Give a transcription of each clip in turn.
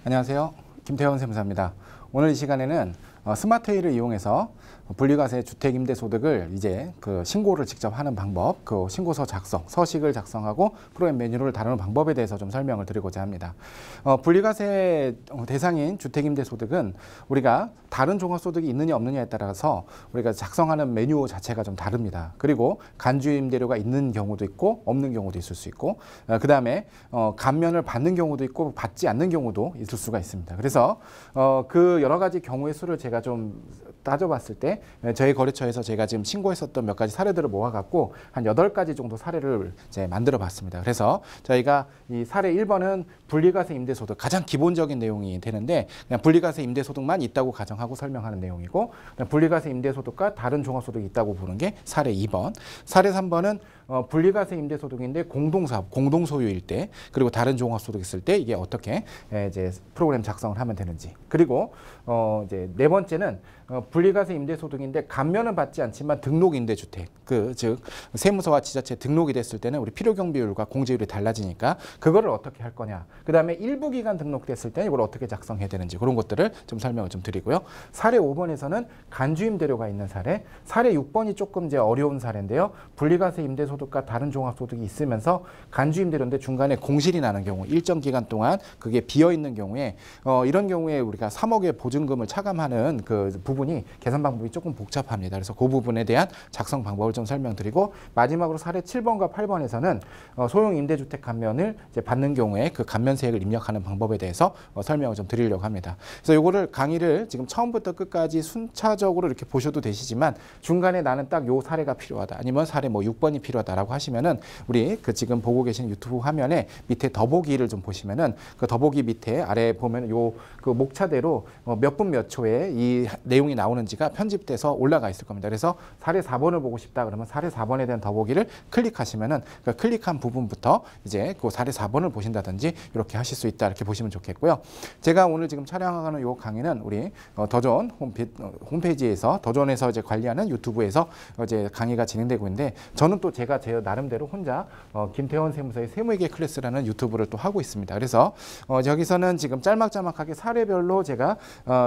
안녕하세요. 김태원 세무사입니다. 오늘 이 시간에는 스마트웨이를 이용해서 분리과세 주택임대소득을 이제 신고를 직접 하는 방법, 신고서 작성, 서식을 작성하고 프로그램 메뉴를 다루는 방법에 대해서 좀 설명을 드리고자 합니다. 분리과세 대상인 주택임대소득은 우리가 다른 종합소득이 있느냐 없느냐에 따라서 우리가 작성하는 메뉴 자체가 좀 다릅니다. 그리고 간주임대료가 있는 경우도 있고 없는 경우도 있을 수 있고, 그 다음에 감면을 받는 경우도 있고 받지 않는 경우도 있을 수가 있습니다. 그래서 그 여러 가지 경우의 수를 제가 좀 따져봤을 때 저희 거래처에서 제가 지금 신고했었던 몇 가지 사례들을 모아갖고 한 8가지 정도 사례를 이제 만들어 봤습니다. 그래서 저희가 이 사례 1번은 분리과세 임대소득, 가장 기본적인 내용이 되는데 그냥 분리과세 임대소득만 있다고 가정하고 설명하는 내용이고, 분리과세 임대소득과 다른 종합소득이 있다고 보는 게 사례 2번. 사례 3번은 분리과세 임대소득인데 공동사업, 공동소유일 때, 그리고 다른 종합소득 있을 때 이게 어떻게 이제 프로그램 작성을 하면 되는지. 그리고 이제 네 번째는 분리과세 임대소득인데 감면은 받지 않지만 등록임대주택, 즉 세무서와 지자체 등록이 됐을 때는 우리 필요경비율과 공제율이 달라지니까 그거를 어떻게 할 거냐. 그 다음에 일부 기간 등록됐을 때는 이걸 어떻게 작성해야 되는지 그런 것들을 좀 설명을 좀 드리고요. 사례 5번에서는 간주임대료가 있는 사례, 사례 6번이 조금 이제 어려운 사례인데요. 분리과세 임대소득과 다른 종합소득이 있으면서 간주임대료인데 중간에 공실이 나는 경우, 일정 기간 동안 그게 비어 있는 경우에 이런 경우에 우리가 3억의 보증금을 차감하는 그 부분이 계산 방법이 조금 복잡합니다. 그래서 그 부분에 대한 작성 방법을 좀 설명드리고, 마지막으로 사례 7번과 8번에서는 소형 임대주택 감면을 이제 받는 경우에 그 감면세액을 입력하는 방법에 대해서 설명을 좀 드리려고 합니다. 그래서 이거를 강의를 지금 처음부터 끝까지 순차적으로 이렇게 보셔도 되시지만 중간에 나는 딱 요 사례가 필요하다, 아니면 사례 뭐 6번이 필요하다라고 하시면은 우리 지금 보고 계신 유튜브 화면에 밑에 더보기를 좀 보시면은 그 더보기 밑에 아래 보면 요 그 목차대로 몇 분 몇 초에 이 내용이 나오는지가 편집돼서 올라가 있을 겁니다. 그래서 사례 4번을 보고 싶다 그러면 사례 4번에 대한 더보기를 클릭하시면은 그 클릭한 부분부터 이제 그 사례 4번을 보신다든지 이렇게 하실 수 있다, 이렇게 보시면 좋겠고요. 제가 오늘 지금 촬영하는 요 강의는 우리 더존 홈페이지에서, 더존에서 이제 관리하는 유튜브에서 이제 강의가 진행되고 있는데, 저는 또 제가 제 나름대로 혼자 김태원 세무사의 세무회계 클래스라는 유튜브를 또 하고 있습니다. 그래서 여기서는 지금 짤막짤막하게 사례별로 제가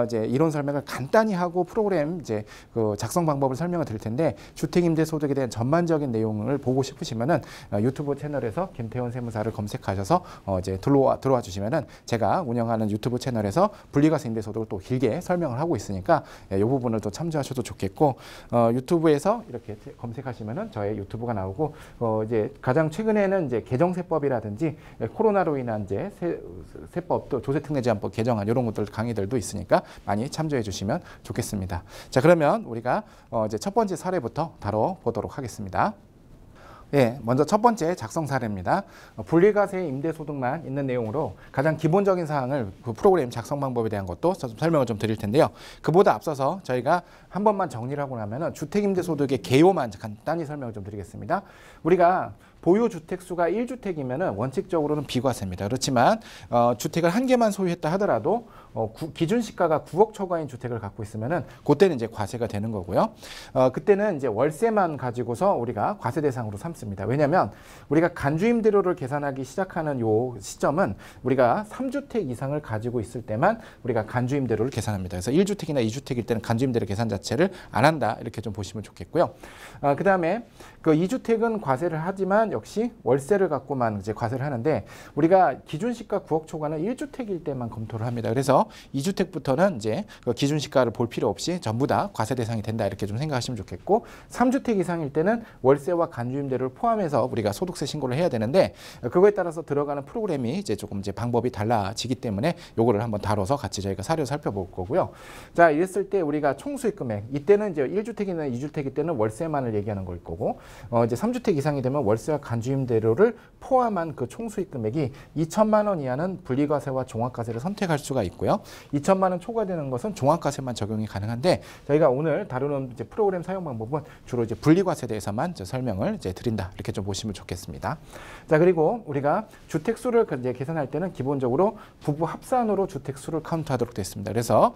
이제 이론 설명을 간단히 하고 프로그램 이제 그 작성 방법을 설명을 드릴 텐데, 주택임대소득에 대한 전반적인 내용을 보고 싶으시면은 유튜브 채널에서 김태원 세무사를 검색하셔서 이제 들어와 주시면은 제가 운영하는 유튜브 채널에서 분리과세 임대소득을 또 길게 설명을 하고 있으니까 이 부분을 또 참조하셔도 좋겠고, 유튜브에서 이렇게 검색하시면은 저의 유튜브가 나오고, 이제 가장 최근에는 이제 개정세법이라든지 코로나로 인한 이제 세법도 조세특례제한법 개정안 이런 것들 강의들도 있으니까 많이 참조해 주시면 좋겠습니다. 자, 그러면 우리가 이제 첫 번째 사례부터 다뤄보도록 하겠습니다. 예, 먼저 첫 번째 작성 사례입니다. 분리과세 임대소득만 있는 내용으로 가장 기본적인 사항을 그 프로그램 작성 방법에 대한 것도 설명을 좀 드릴 텐데요. 그보다 앞서서 저희가 한 번만 정리를 하고 나면은 주택임대소득의 개요만 간단히 설명을 좀 드리겠습니다. 우리가 보유 주택수가 1주택이면 원칙적으로는 비과세입니다. 그렇지만 주택을 한 개만 소유했다 하더라도 기준 시가가 9억 초과인 주택을 갖고 있으면은 그때는 이제 과세가 되는 거고요. 그때는 이제 월세만 가지고서 우리가 과세 대상으로 삼습니다. 왜냐하면 우리가 간주임대료를 계산하기 시작하는 요 시점은 우리가 3주택 이상을 가지고 있을 때만 우리가 간주임대료를 계산합니다. 그래서 1주택이나 2주택일 때는 간주임대료 계산 자체를 안 한다, 이렇게 좀 보시면 좋겠고요. 그 다음에 그 2주택은 과세를 하지만 역시 월세를 갖고만 이제 과세를 하는데, 우리가 기준시가 9억 초과는 1주택일 때만 검토를 합니다. 그래서 2주택부터는 이제 그 기준시가를 볼 필요 없이 전부 다 과세 대상이 된다, 이렇게 좀 생각하시면 좋겠고, 3주택 이상일 때는 월세와 간주임대료를 포함해서 우리가 소득세 신고를 해야 되는데, 그거에 따라서 들어가는 프로그램이 이제 조금 이제 방법이 달라지기 때문에 요거를 한번 다뤄서 같이 저희가 사례를 살펴볼 거고요. 자, 이랬을 때 우리가 총수익 금액, 이때는 이제 1주택이나 2주택일 때는 월세만을 얘기하는 걸 거고, 이제 3주택 이상이 되면 월세와 간주임대료를 포함한 그 총수익 금액이 2천만 원 이하는 분리과세와 종합과세를 선택할 수가 있고요. 2천만 원 초과되는 것은 종합과세만 적용이 가능한데, 저희가 오늘 다루는 이제 프로그램 사용 방법은 주로 이제 분리과세에 대해서만 설명을 이제 드린다, 이렇게 좀 보시면 좋겠습니다. 자, 그리고 우리가 주택수를 이제 계산할 때는 기본적으로 부부 합산으로 주택수를 카운트하도록 되어 있습니다. 그래서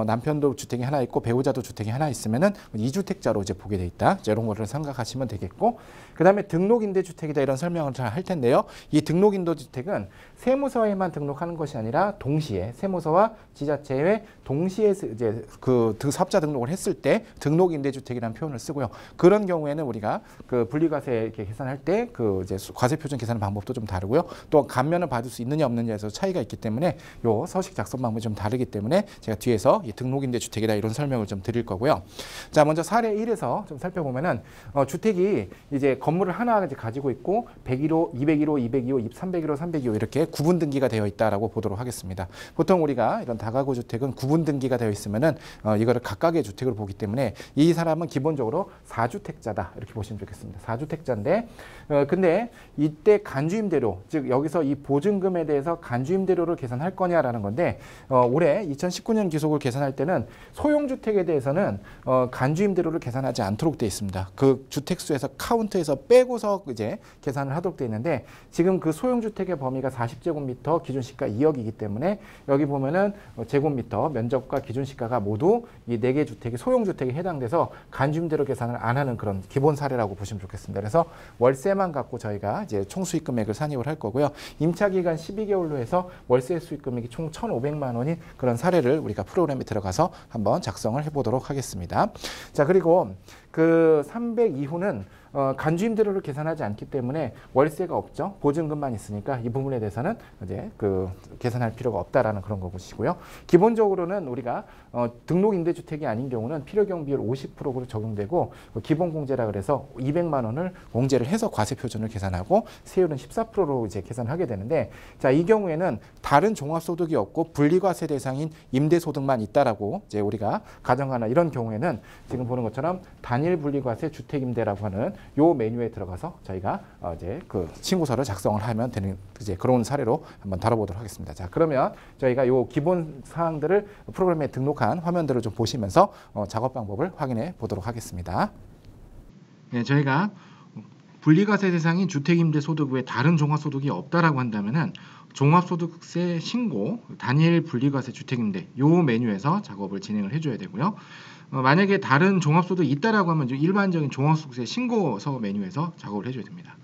남편도 주택이 하나 있고 배우자도 주택이 하나 있으면은 2주택자로 이제 보게 돼 있다, 이런 거를 생각하시면 되겠고, 그 다음에 등록임대 주택이다 이런 설명을 잘 할 텐데요. 이 등록임대주택은 세무서에만 등록하는 것이 아니라 동시에 세무서와 지자체에 동시에 이제 그 사업자 등록을 했을 때 등록임대주택이라는 표현을 쓰고요. 그런 경우에는 우리가 그 분리과세 이렇게 계산할 때 그 이제 과세표준 계산 방법도 좀 다르고요. 또 감면을 받을 수 있느냐 없느냐에서 차이가 있기 때문에 요 서식 작성 방법이 좀 다르기 때문에 제가 뒤에서 이 등록임대주택이다 이런 설명을 좀 드릴 거고요. 자, 먼저 사례 1에서 좀 살펴보면은 주택이 이제 건물을 하나 이제 가지고 있고 101호, 201호, 202호, 301호, 302호 이렇게 구분 등기가 되어 있다라고 보도록 하겠습니다. 보통 우리가 이런 다가구 주택은 구분 등기가 되어 있으면은 이거를 각각의 주택으로 보기 때문에 이 사람은 기본적으로 4주택자다 이렇게 보시면 좋겠습니다. 4주택자인데 근데 이때 간주임대료, 즉 여기서 이 보증금에 대해서 간주임대료를 계산할 거냐라는 건데 올해 2019년 기속을 계산할 때는 소형주택에 대해서는 간주임대료를 계산하지 않도록 되어 있습니다. 그 주택수에서 카운트에서 빼고서 이제 계산을 하도록 되어 있는데 지금 그 소형주택의 범위가 40제곱미터 기준시가 2억이기 때문에 여기 보면은 제곱미터 면적과 기준시가가 모두 이 4개 주택이 소형주택에 해당돼서 간주임대료 계산을 안 하는 그런 기본 사례라고 보시면 좋겠습니다. 그래서 월세만 갖고 저희가 이제 총 수익 금액을 산입을 할 거고요. 임차 기간 12개월로 해서 월세 수익 금액이 총 1,500만 원인 그런 사례를 우리가 프로그램에 들어가서 한번 작성을 해보도록 하겠습니다. 자, 그리고 그 302호는 간주임대료를 계산하지 않기 때문에 월세가 없죠. 보증금만 있으니까 이 부분에 대해서는 이제 그 계산할 필요가 없다라는 그런 거 보시고요. 기본적으로는 우리가 등록임대주택이 아닌 경우는 필요경 비율 50%로 적용되고 기본 공제라 그래서 200만 원을 공제를 해서 과세 표준을 계산하고 세율은 14%로 이제 계산하게 되는데 자, 이 경우에는 다른 종합소득이 없고 분리과세 대상인 임대소득만 있다라고 이제 우리가 가정하나 이런 경우에는 지금 보는 것처럼 단일 분리과세 주택임대라고 하는 요 메뉴에 들어가서 저희가 이제 그 신고서를 작성을 하면 되는 이제 그런 사례로 한번 다뤄보도록 하겠습니다. 자, 그러면 저희가 요 기본 사항들을 프로그램에 등록한 화면들을 좀 보시면서 작업 방법을 확인해 보도록 하겠습니다. 네, 저희가 분리과세 대상인 주택임대소득 외에 다른 종합소득이 없다라고 한다면은 종합소득세 신고 단일 분리과세 주택임대 요 메뉴에서 작업을 진행을 해줘야 되고요. 만약에 다른 종합소득이 있다라고 하면 일반적인 종합소득세 신고서 메뉴에서 작업을 해줘야 됩니다.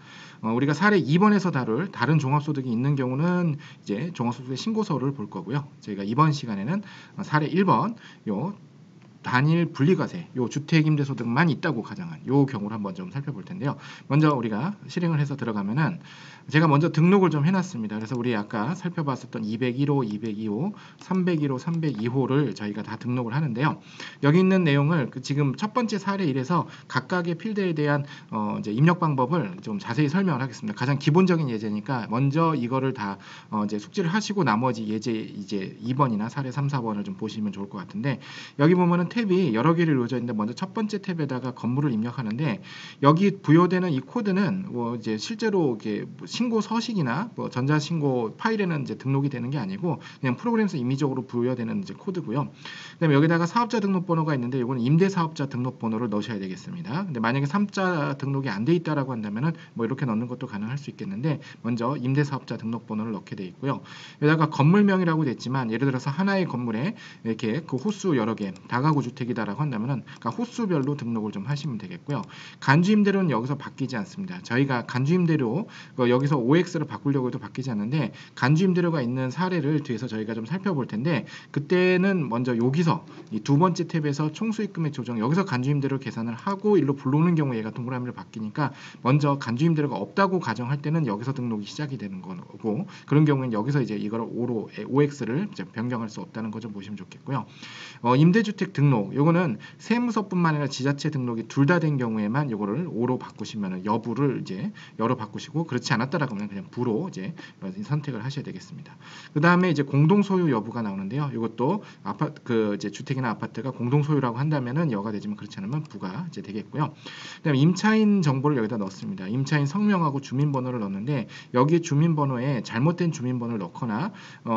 우리가 사례 2번에서 다룰 다른 종합소득이 있는 경우는 이제 종합소득세 신고서를 볼 거고요. 저희가 이번 시간에는 사례 1번 요 단일 분리과세, 요 주택임대소득만 있다고 가정한 요 경우를 한번 좀 살펴볼 텐데요. 먼저 우리가 실행을 해서 들어가면은 제가 먼저 등록을 좀 해놨습니다. 그래서 우리 아까 살펴봤었던 201호, 202호, 301호, 302호를 저희가 다 등록을 하는데요. 여기 있는 내용을 지금 첫 번째 사례 1에서 각각의 필드에 대한 이제 입력 방법을 좀 자세히 설명을 하겠습니다. 가장 기본적인 예제니까 먼저 이거를 다 이제 숙지를 하시고 나머지 예제 이제 2번이나 사례 3, 4번을 좀 보시면 좋을 것 같은데 여기 보면은 탭이 여러 개를 이루어져 있는데 먼저 첫 번째 탭에다가 건물을 입력하는데 여기 부여되는 이 코드는 뭐 이제 실제로 이렇게 신고 서식이나 뭐 전자신고 파일에는 이제 등록이 되는 게 아니고 그냥 프로그램에서 임의적으로 부여되는 이제 코드고요. 그다음에 여기다가 사업자 등록번호가 있는데 이거는 임대사업자 등록번호를 넣으셔야 되겠습니다. 근데 만약에 3자 등록이 안 돼 있다라고 한다면은 뭐 이렇게 넣는 것도 가능할 수 있겠는데 먼저 임대사업자 등록번호를 넣게 돼 있고요. 여기다가 건물명이라고 됐지만 예를 들어서 하나의 건물에 이렇게 그 호수 여러 개 다가구 주택이다라고 한다면은 그러니까 호수별로 등록을 좀 하시면 되겠고요. 간주임대료는 여기서 바뀌지 않습니다. 저희가 간주임대료 여기서 OX를 바꾸려고 해도 바뀌지 않는데 간주임대료가 있는 사례를 뒤에서 저희가 좀 살펴볼 텐데 그때는 먼저 여기서 이 두 번째 탭에서 총수익금액 조정 여기서 간주임대료 계산을 하고 일로 불러오는 경우에 얘가 동그라미를 바뀌니까 먼저 간주임대료가 없다고 가정할 때는 여기서 등록이 시작이 되는 거고 그런 경우에는 여기서 이제 이걸 OX를 이제 변경할 수 없다는 거 좀 보시면 좋겠고요. 임대주택 등록 요거는 세무서뿐만 아니라 지자체 등록이 둘 다 된 경우에만 요거를 오로 바꾸시면은 여부를 이제 여로 바꾸시고 그렇지 않았다라고 하면 그냥 부로 이제 선택을 하셔야 되겠습니다. 그 다음에 이제 공동 소유 여부가 나오는데요. 이것도 아파트 그 이제 주택이나 아파트가 공동 소유라고 한다면은 여가 되지만 그렇지 않으면 부가 이제 되겠고요. 그다음에 임차인 정보를 여기다 넣습니다. 임차인 성명하고 주민번호를 넣는데 여기 주민번호에 잘못된 주민번호를 넣거나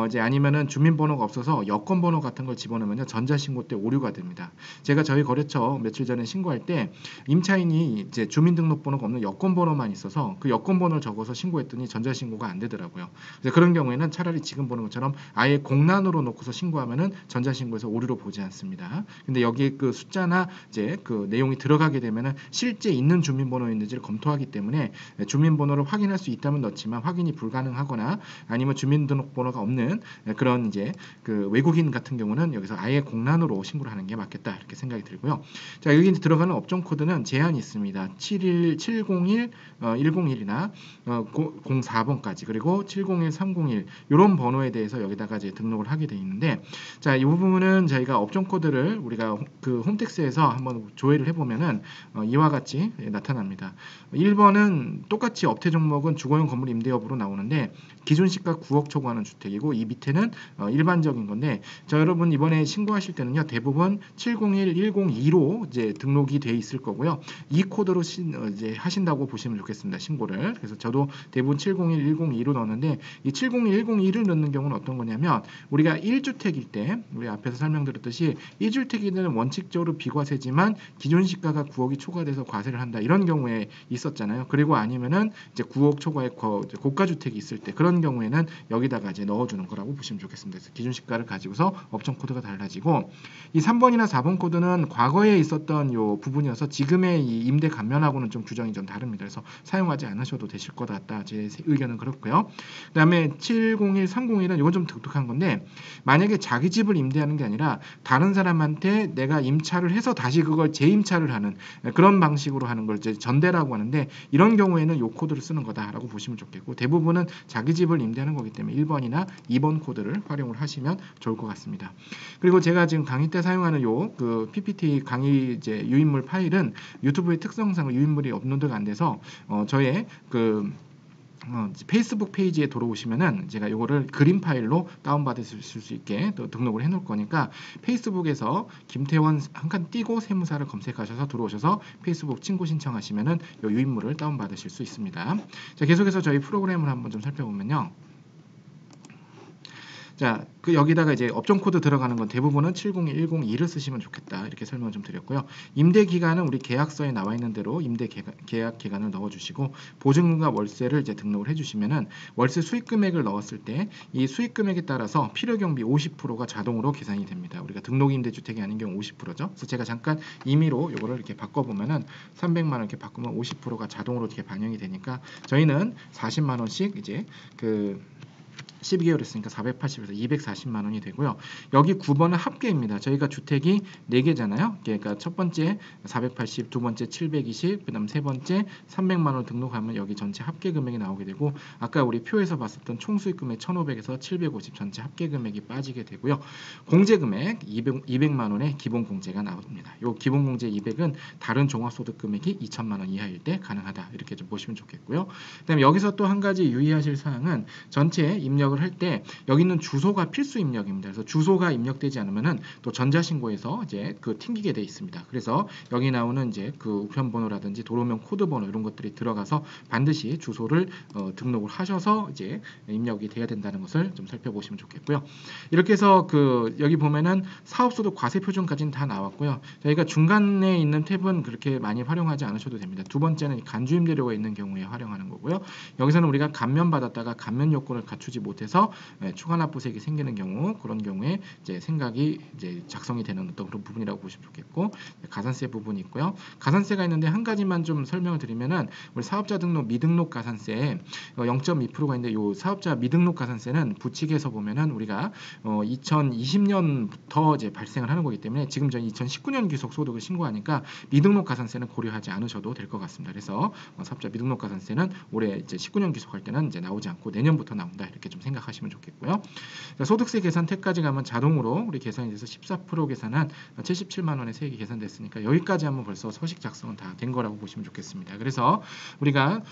이제 아니면은 주민번호가 없어서 여권번호 같은 걸 집어넣으면요 전자신고 때 오류가 됩니다. 제가 저희 거래처 며칠 전에 신고할 때 임차인이 이제 주민등록번호가 없는 여권번호만 있어서 그 여권번호를 적어서 신고했더니 전자신고가 안 되더라고요. 그래서 그런 경우에는 차라리 지금 보는 것처럼 아예 공란으로 놓고서 신고하면은 전자신고에서 오류로 보지 않습니다. 근데 여기에 그 숫자나 이제 그 내용이 들어가게 되면은 실제 있는 주민번호였는지를 검토하기 때문에 주민번호를 확인할 수 있다면 넣지만 확인이 불가능하거나 아니면 주민등록번호가 없는 그런 이제 그 외국인 같은 경우는 여기서 아예 공란으로 신고를 하는 게 맞겠다 이렇게 생각이 들고요. 자, 여기 이제 들어가는 업종 코드는 제한이 있습니다. 701 101이나 04번까지 그리고 701 301 이런 번호에 대해서 여기다가 이제 등록을 하게 돼 있는데, 자, 이 부분은 저희가 업종 코드를 우리가 그 홈택스에서 한번 조회를 해보면은 이와 같이 나타납니다. 1번은 똑같이 업태 종목은 주거용 건물 임대업으로 나오는데 기준 시가 9억 초과하는 주택이고, 이 밑에는 일반적인 건데, 자, 여러분 이번에 신고하실 때는요 대부분 701 102로 이제 등록이 돼 있을 거고요. 이 코드로 이제 하신다고 보시면 좋겠습니다. 신고를. 그래서 저도 대부분 701 102로 넣었는데, 이 701 102를 넣는 경우는 어떤 거냐면 우리가 1주택일 때 우리 앞에서 설명드렸듯이 1주택일 때는 원칙적으로 비과세지만 기존 시가가 9억이 초과돼서 과세를 한다 이런 경우에 있었잖아요. 그리고 아니면은 이제 9억 초과의 고가주택이 있을 때 그런 경우에는 여기다가 이제 넣어주는 거라고 보시면 좋겠습니다. 그래서 기준 시가를 가지고서 업종 코드가 달라지고, 이 3번이나 4번 코드는 과거에 있었던 요 부분이어서 지금의 이 임대 감면하고는 좀 규정이 좀 다릅니다. 그래서 사용하지 않으셔도 되실 것 같다. 제 의견은 그렇고요. 그다음에 701, 301은 이건 좀 독특한 건데, 만약에 자기 집을 임대하는 게 아니라 다른 사람한테 내가 임차를 해서 다시 그걸 재임차를 하는 그런 방식으로 하는 걸 이제 전대라고 하는데, 이런 경우에는 요 코드를 쓰는 거다라고 보시면 좋겠고, 대부분은 자기 집을 임대하는 거기 때문에 1번이나 2번 코드를 활용을 하시면 좋을 것 같습니다. 그리고 제가 지금 강의 때 사용하는 요 그 PPT 강의 이제 유인물 파일은 유튜브의 특성상 유인물이 업로드가 안 돼서 저의 그 페이스북 페이지에 들어오시면은 제가 이거를 그림 파일로 다운받으실 수 있게 또 등록을 해놓을 거니까, 페이스북에서 김태원 한 칸 띄고 세무사를 검색하셔서 들어오셔서 페이스북 친구 신청하시면은 이 유인물을 다운받으실 수 있습니다. 자, 계속해서 저희 프로그램을 한번 좀 살펴보면요. 자, 그 여기다가 이제 업종 코드 들어가는 건 대부분은 701, 102를 쓰시면 좋겠다 이렇게 설명을 좀 드렸고요. 임대 기간은 우리 계약서에 나와 있는 대로 임대 계약 기간을 넣어주시고, 보증금과 월세를 이제 등록을 해주시면은 월세 수익 금액을 넣었을 때 이 수익 금액에 따라서 필요 경비 50%가 자동으로 계산이 됩니다. 우리가 등록 임대 주택이 아닌 경우 50%죠. 그래서 제가 잠깐 임의로 이거를 이렇게 바꿔보면은 300만 원 이렇게 바꾸면 50%가 자동으로 이렇게 반영이 되니까 저희는 40만 원씩 이제 그 12개월 했으니까 480에서 240만 원이 되고요. 여기 9번은 합계입니다. 저희가 주택이 4개잖아요. 그러니까 첫 번째 480, 두 번째 720, 그다음 세 번째 300만 원 등록하면 여기 전체 합계 금액이 나오게 되고, 아까 우리 표에서 봤었던 총 수익 금액 1,500에서 750 전체 합계 금액이 빠지게 되고요. 공제 금액 200만 원의 기본 공제가 나옵니다. 요 기본 공제 200은 다른 종합소득 금액이 2천만 원 이하일 때 가능하다 이렇게 좀 보시면 좋겠고요. 그다음에 여기서 또 한 가지 유의하실 사항은 전체 입력을 할 때 여기 있는 주소가 필수 입력입니다. 그래서 주소가 입력되지 않으면은 또 전자신고에서 이제 그 튕기게 돼 있습니다. 그래서 여기 나오는 이제 그 우편번호라든지 도로명 코드번호 이런 것들이 들어가서 반드시 주소를 등록을 하셔서 이제 입력이 돼야 된다는 것을 좀 살펴보시면 좋겠고요. 이렇게 해서 그 여기 보면은 사업소득 과세 표준까지는 다 나왔고요. 저희가 중간에 있는 탭은 그렇게 많이 활용하지 않으셔도 됩니다. 두 번째는 간주임대료가 있는 경우에 활용하는 거고요. 여기서는 우리가 감면 받았다가 감면 요건을 갖추지 못해서 추가 납부세액이 생기는 경우, 그런 경우에 이제 생각이 이제 작성이 되는 어떤 그런 부분이라고 보시면 좋겠고, 가산세 부분이 있고요. 가산세가 있는데 한 가지만 좀 설명을 드리면은 우리 사업자 등록 미등록 가산세 0.2%가 있는데, 요 사업자 미등록 가산세는 부칙에서 보면은 우리가 2020년부터 이제 발생을 하는 거기 때문에 지금 저희 2019년 귀속 소득을 신고하니까 미등록 가산세는 고려하지 않으셔도 될 것 같습니다. 그래서 사업자 미등록 가산세는 올해 이제 19년 귀속할 때는 이제 나오지 않고 내년부터 나온다 이렇게 좀 생각하시면 좋겠고요. 자, 소득세 계산 탭까지 가면 자동으로 우리 계산이 돼서 14% 계산한 77만 원의 세액이 계산됐으니까 여기까지 하면 벌써 서식 작성은 다 된 거라고 보시면 좋겠습니다. 그래서 우리가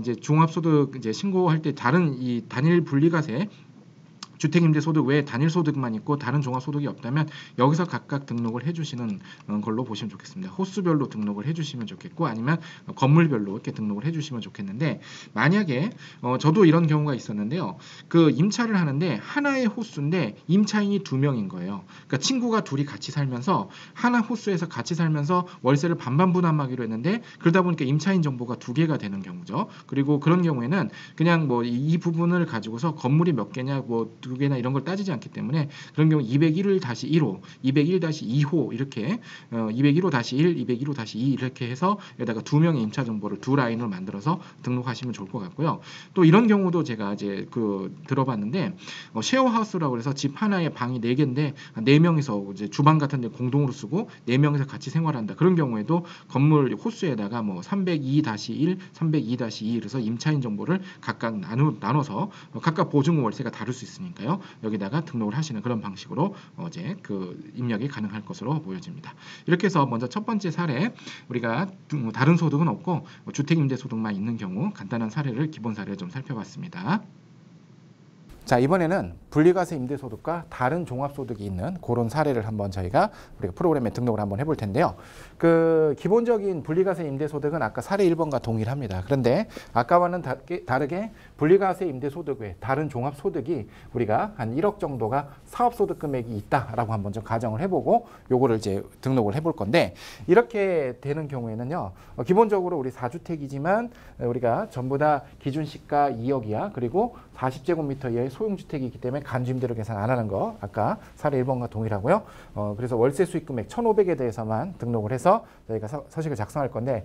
이제 종합소득 이제 신고할 때 다른 이 단일 분리과세 주택임대소득 외에 단일소득만 있고 다른 종합소득이 없다면 여기서 각각 등록을 해주시는 걸로 보시면 좋겠습니다. 호수별로 등록을 해주시면 좋겠고 아니면 건물별로 이렇게 등록을 해주시면 좋겠는데 만약에 저도 이런 경우가 있었는데요. 그 임차를 하는데 하나의 호수인데 임차인이 2명인 거예요. 그러니까 친구가 둘이 같이 살면서 하나 호수에서 같이 살면서 월세를 반반 부담하기로 했는데 그러다 보니까 임차인 정보가 2개가 되는 경우죠. 그리고 그런 경우에는 그냥 뭐 이 부분을 가지고서 건물이 몇 개냐 뭐 2개나 이런 걸 따지지 않기 때문에 그런 경우 201-1호, 201-2호 이렇게 201호-1, 201호-2 이렇게 해서 여기다가 2명의 임차 정보를 2라인을 만들어서 등록하시면 좋을 것 같고요. 또 이런 경우도 제가 이제 들어봤는데 쉐어하우스라고 해서 집 하나에 방이 4개인데 4명이서 이제 주방 같은 데 공동으로 쓰고 4명이서 같이 생활한다. 그런 경우에도 건물 호수에다가 뭐 302-1, 302-2 그래서 임차인 정보를 각각 나눠서 각각 보증 월세가 다를 수 있으니까요. 여기다가 등록을 하시는 그런 방식으로 이제 입력이 가능할 것으로 보여집니다. 이렇게 해서 먼저 첫 번째 사례 우리가 다른 소득은 없고 주택임대소득만 있는 경우 간단한 사례를 기본 사례를 좀 살펴봤습니다. 자, 이번에는 분리과세 임대소득과 다른 종합소득이 있는 그런 사례를 한번 우리가 프로그램에 등록을 한번 해볼 텐데요. 그 기본적인 분리과세 임대소득은 아까 사례 1번과 동일합니다. 그런데 아까와는 다르게 분리과세 임대소득 외 다른 종합소득이 우리가 한 1억 정도가 사업소득 금액이 있다라고 한번 좀 가정을 해보고 요거를 이제 등록을 해볼 건데 이렇게 되는 경우에는요. 기본적으로 우리 4주택이지만 우리가 전부 다 기준시가 2억이야. 그리고 40제곱미터 이하의 소형주택이기 때문에 간주임대료 계산 안 하는 거 아까 사례 1번과 동일하고요. 그래서 월세 수익 금액 1,500에 대해서만 등록을 해서 저희가 서식을 작성할 건데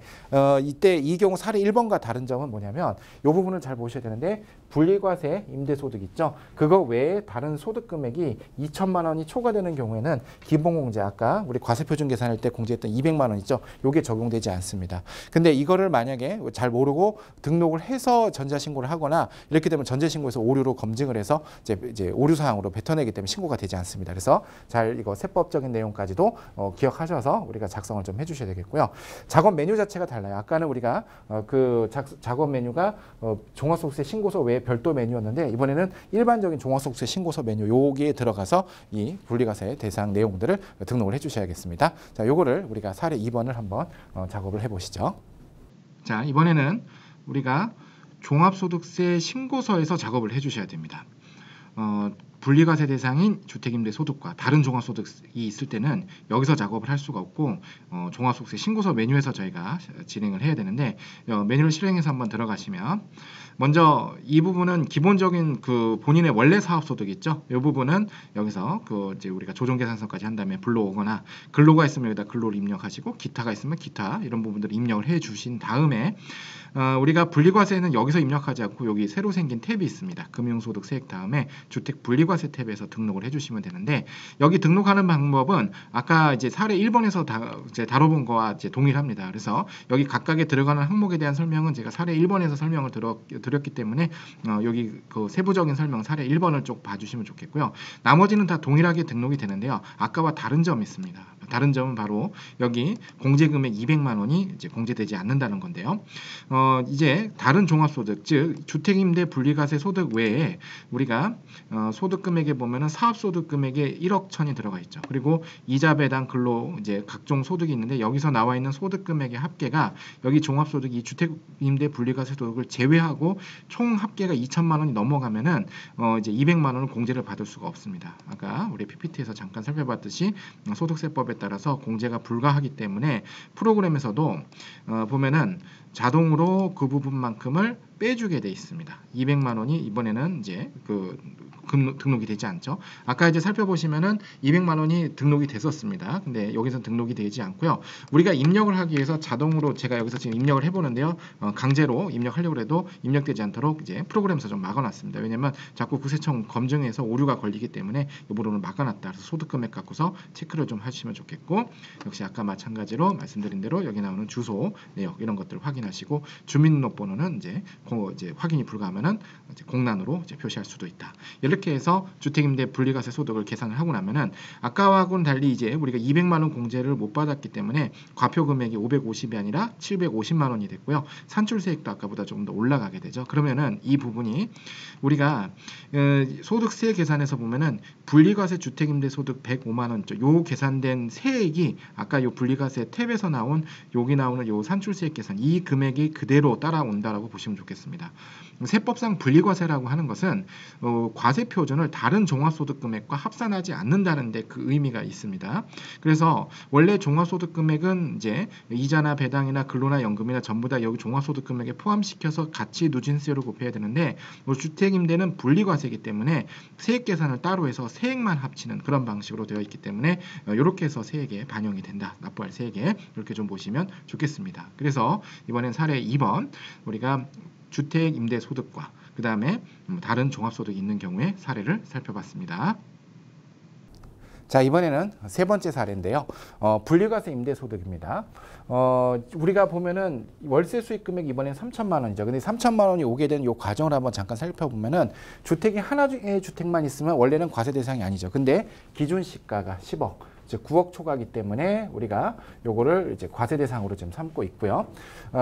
이때 이 경우 사례 1번과 다른 점은 뭐냐면 이 부분을 잘 보셔야 되는데 분리과세 임대소득 있죠. 그거 외에 다른 소득 금액이 2천만 원이 초과되는 경우에는 기본공제 아까 우리 과세표준 계산할 때 공제했던 200만 원 있죠. 요게 적용되지 않습니다. 근데 이거를 만약에 잘 모르고 등록을 해서 전자신고를 하거나 이렇게 되면 전자신고에서 오류로 검증을 해서 이제 오류사항으로 뱉어내기 때문에 신고가 되지 않습니다. 그래서 잘 이거 세법적인 내용까지도 기억하셔서 우리가 작성을 좀 해주셔야 되겠고요. 작업 메뉴 자체가 달라요. 아까는 우리가 작업 메뉴가 종합소득세 신고서 외에 별도 메뉴였는데 이번에는 일반적인 종합소득세 신고서 메뉴 여기에 들어가서 이 분리과세 대상 내용들을 등록을 해주셔야겠습니다. 자, 요거를 우리가 사례 2번을 한번 작업을 해보시죠. 자, 이번에는 우리가 종합소득세 신고서에서 작업을 해주셔야 됩니다. 분리과세 대상인 주택임대소득과 다른 종합소득이 있을 때는 여기서 작업을 할 수가 없고 종합소득세 신고서 메뉴에서 저희가 진행을 해야 되는데 메뉴를 실행해서 한번 들어가시면 먼저 이 부분은 기본적인 본인의 원래 사업소득 있죠. 이 부분은 여기서 이제 우리가 조정계산서까지 한 다음에 불러오거나 근로가 있으면 여기다 근로를 입력하시고 기타가 있으면 기타 이런 부분들을 입력을 해 주신 다음에 우리가 분리과세는 여기서 입력하지 않고 여기 새로 생긴 탭이 있습니다. 금융소득세액 다음에 주택 분리과세 탭에서 등록을 해주시면 되는데 여기 등록하는 방법은 아까 이제 사례 1번에서 이제 다뤄본 거와 이제 동일합니다. 그래서 여기 각각에 들어가는 항목에 대한 설명은 제가 사례 1번에서 설명을 드렸기 때문에 여기 세부적인 설명 사례 1번을 쭉 봐주시면 좋겠고요. 나머지는 다 동일하게 등록이 되는데요. 아까와 다른 점이 있습니다. 다른 점은 바로 여기 공제금액 200만 원이 이제 공제되지 않는다는 건데요. 이제 다른 종합소득, 즉 주택임대 분리과세 소득 외에 우리가 소득금액에 보면은 사업소득금액에 1억 천이 들어가 있죠. 그리고 이자 배당 근로 이제 각종 소득이 있는데 여기서 나와 있는 소득금액의 합계가 여기 종합소득이 주택임대 분리과세 소득을 제외하고 총 합계가 2천만 원이 넘어가면은 이제 200만 원을 공제를 받을 수가 없습니다. 아까 우리 PPT에서 잠깐 살펴봤듯이 소득세법에 따라서 공제가 불가하기 때문에 프로그램에서도 보면은 자동으로 그 부분만큼을 빼주게 돼 있습니다. 200만 원이 이번에는 이제 등록이 되지 않죠. 아까 이제 살펴보시면은 200만 원이 등록이 됐었습니다. 근데 여기서 등록이 되지 않고요. 우리가 입력을 하기 위해서 자동으로 제가 여기서 지금 입력을 해보는데요. 강제로 입력하려고 해도 입력되지 않도록 이제 프로그램에서 좀 막아놨습니다. 왜냐면 자꾸 국세청 검증에서 오류가 걸리기 때문에 이 부분을 막아놨다. 그래서 소득금액 갖고서 체크를 좀 하시면 좋겠고 역시 아까 마찬가지로 말씀드린 대로 여기 나오는 주소, 내역 이런 것들을 확인해 확인하시고 주민등록번호는 이제 확인이 불가하면은 이제 공란으로 이제 표시할 수도 있다. 이렇게 해서 주택임대 분리과세 소득을 계산을 하고 나면은 아까와는 달리 이제 우리가 200만 원 공제를 못 받았기 때문에 과표 금액이 550이 아니라 750만 원이 됐고요. 산출세액도 아까보다 조금 더 올라가게 되죠. 그러면은 이 부분이 우리가 소득세 계산에서 보면은 분리과세 주택임대 소득 105만 원, 요 계산된 세액이 아까 요 분리과세 탭에서 나온 여기 나오는 요 산출세액 계산 이 금액이 그대로 따라온다라고 보시면 좋겠습니다. 세법상 분리과세라고 하는 것은 과세 표준을 다른 종합소득 금액과 합산하지 않는다는 데 그 의미가 있습니다. 그래서 원래 종합소득 금액은 이제 이자나 배당이나 근로나 연금이나 전부 다 여기 종합소득 금액에 포함시켜서 같이 누진세로 곱해야 되는데 주택임대는 분리과세이기 때문에 세액 계산을 따로 해서 세액만 합치는 그런 방식으로 되어 있기 때문에 이렇게 해서 세액에 반영이 된다. 납부할 세액에 이렇게 좀 보시면 좋겠습니다. 그래서 이번엔 사례 2번 우리가 주택임대 소득과 그 다음에 다른 종합소득이 있는 경우에 사례를 살펴봤습니다. 자, 이번에는 세 번째 사례인데요. 분리과세 임대소득입니다. 우리가 보면은 월세 수익 금액 이번엔 3천만 원이죠. 근데 3천만 원이 오게 된 이 과정을 한번 잠깐 살펴보면은 주택이 하나의 주택만 있으면 원래는 과세 대상이 아니죠. 근데 기준 시가가 10억. 즉 9억 초과이기 때문에 우리가 요거를 이제 과세 대상으로 좀 삼고 있고요.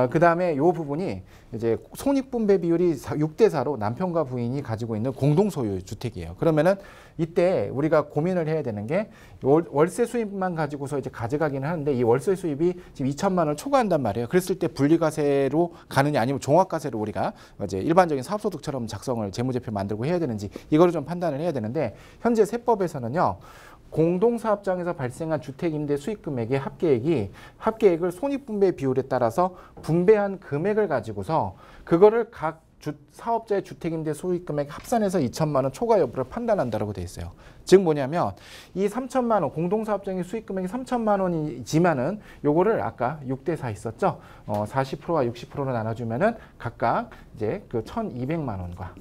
그 다음에 요 부분이 이제 손익분배 비율이 6대 4로 남편과 부인이 가지고 있는 공동 소유 주택이에요. 그러면은 이때 우리가 고민을 해야 되는 게 월세 수입만 가지고서 이제 가져가기는 하는데 이 월세 수입이 지금 2천만 원을 초과한단 말이에요. 그랬을 때 분리과세로 가느냐 아니면 종합과세로 우리가 이제 일반적인 사업소득처럼 작성을 재무제표 만들고 해야 되는지 이거를 좀 판단을 해야 되는데 현재 세법에서는요. 공동사업장에서 발생한 주택임대 수익금액의 합계액을 손익분배 비율에 따라서 분배한 금액을 가지고서 그거를 각 사업자의 주택임대 수익금액 합산해서 2천만 원 초과 여부를 판단한다고 되어 있어요. 즉 뭐냐면 이 3천만 원 공동사업장의 수익금액이 3천만 원이지만은 요거를 아까 6대 4 있었죠. 40%와 60%로 나눠주면은 각각 이제 그 1,200만 원과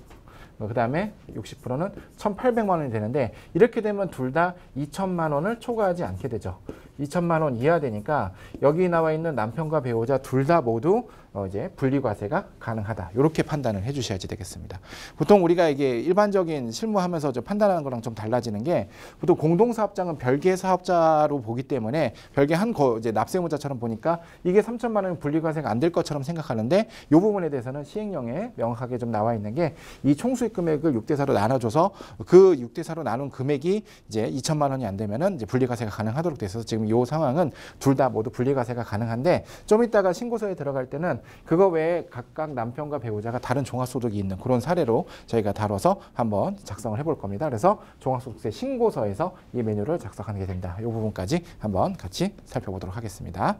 그 다음에 60%는 1,800만 원이 되는데 이렇게 되면 둘 다 2천만 원을 초과하지 않게 되죠. 2천만 원 이하 되니까 여기 나와 있는 남편과 배우자 둘 다 모두 이제 분리과세가 가능하다. 이렇게 판단을 해주셔야지 되겠습니다. 보통 우리가 이게 일반적인 실무하면서 좀 판단하는 거랑 좀 달라지는 게 보통 공동사업장은 별개 사업자로 보기 때문에 별개 한 이제 납세무자처럼 보니까 이게 3천만 원 분리과세가 안 될 것처럼 생각하는데 이 부분에 대해서는 시행령에 명확하게 좀 나와 있는 게 이 총수익 금액을 6대 4로 나눠줘서 그 6대 4로 나눈 금액이 이제 2천만 원이 안 되면은 이제 분리과세가 가능하도록 돼 있어서 지금 이 상황은 둘 다 모두 분리과세가 가능한데 좀 이따가 신고서에 들어갈 때는 그거 외에 각각 남편과 배우자가 다른 종합소득이 있는 그런 사례로 저희가 다뤄서 한번 작성을 해볼 겁니다. 그래서 종합소득세 신고서에서 이 메뉴를 작성하게 된다. 이 부분까지 한번 같이 살펴보도록 하겠습니다.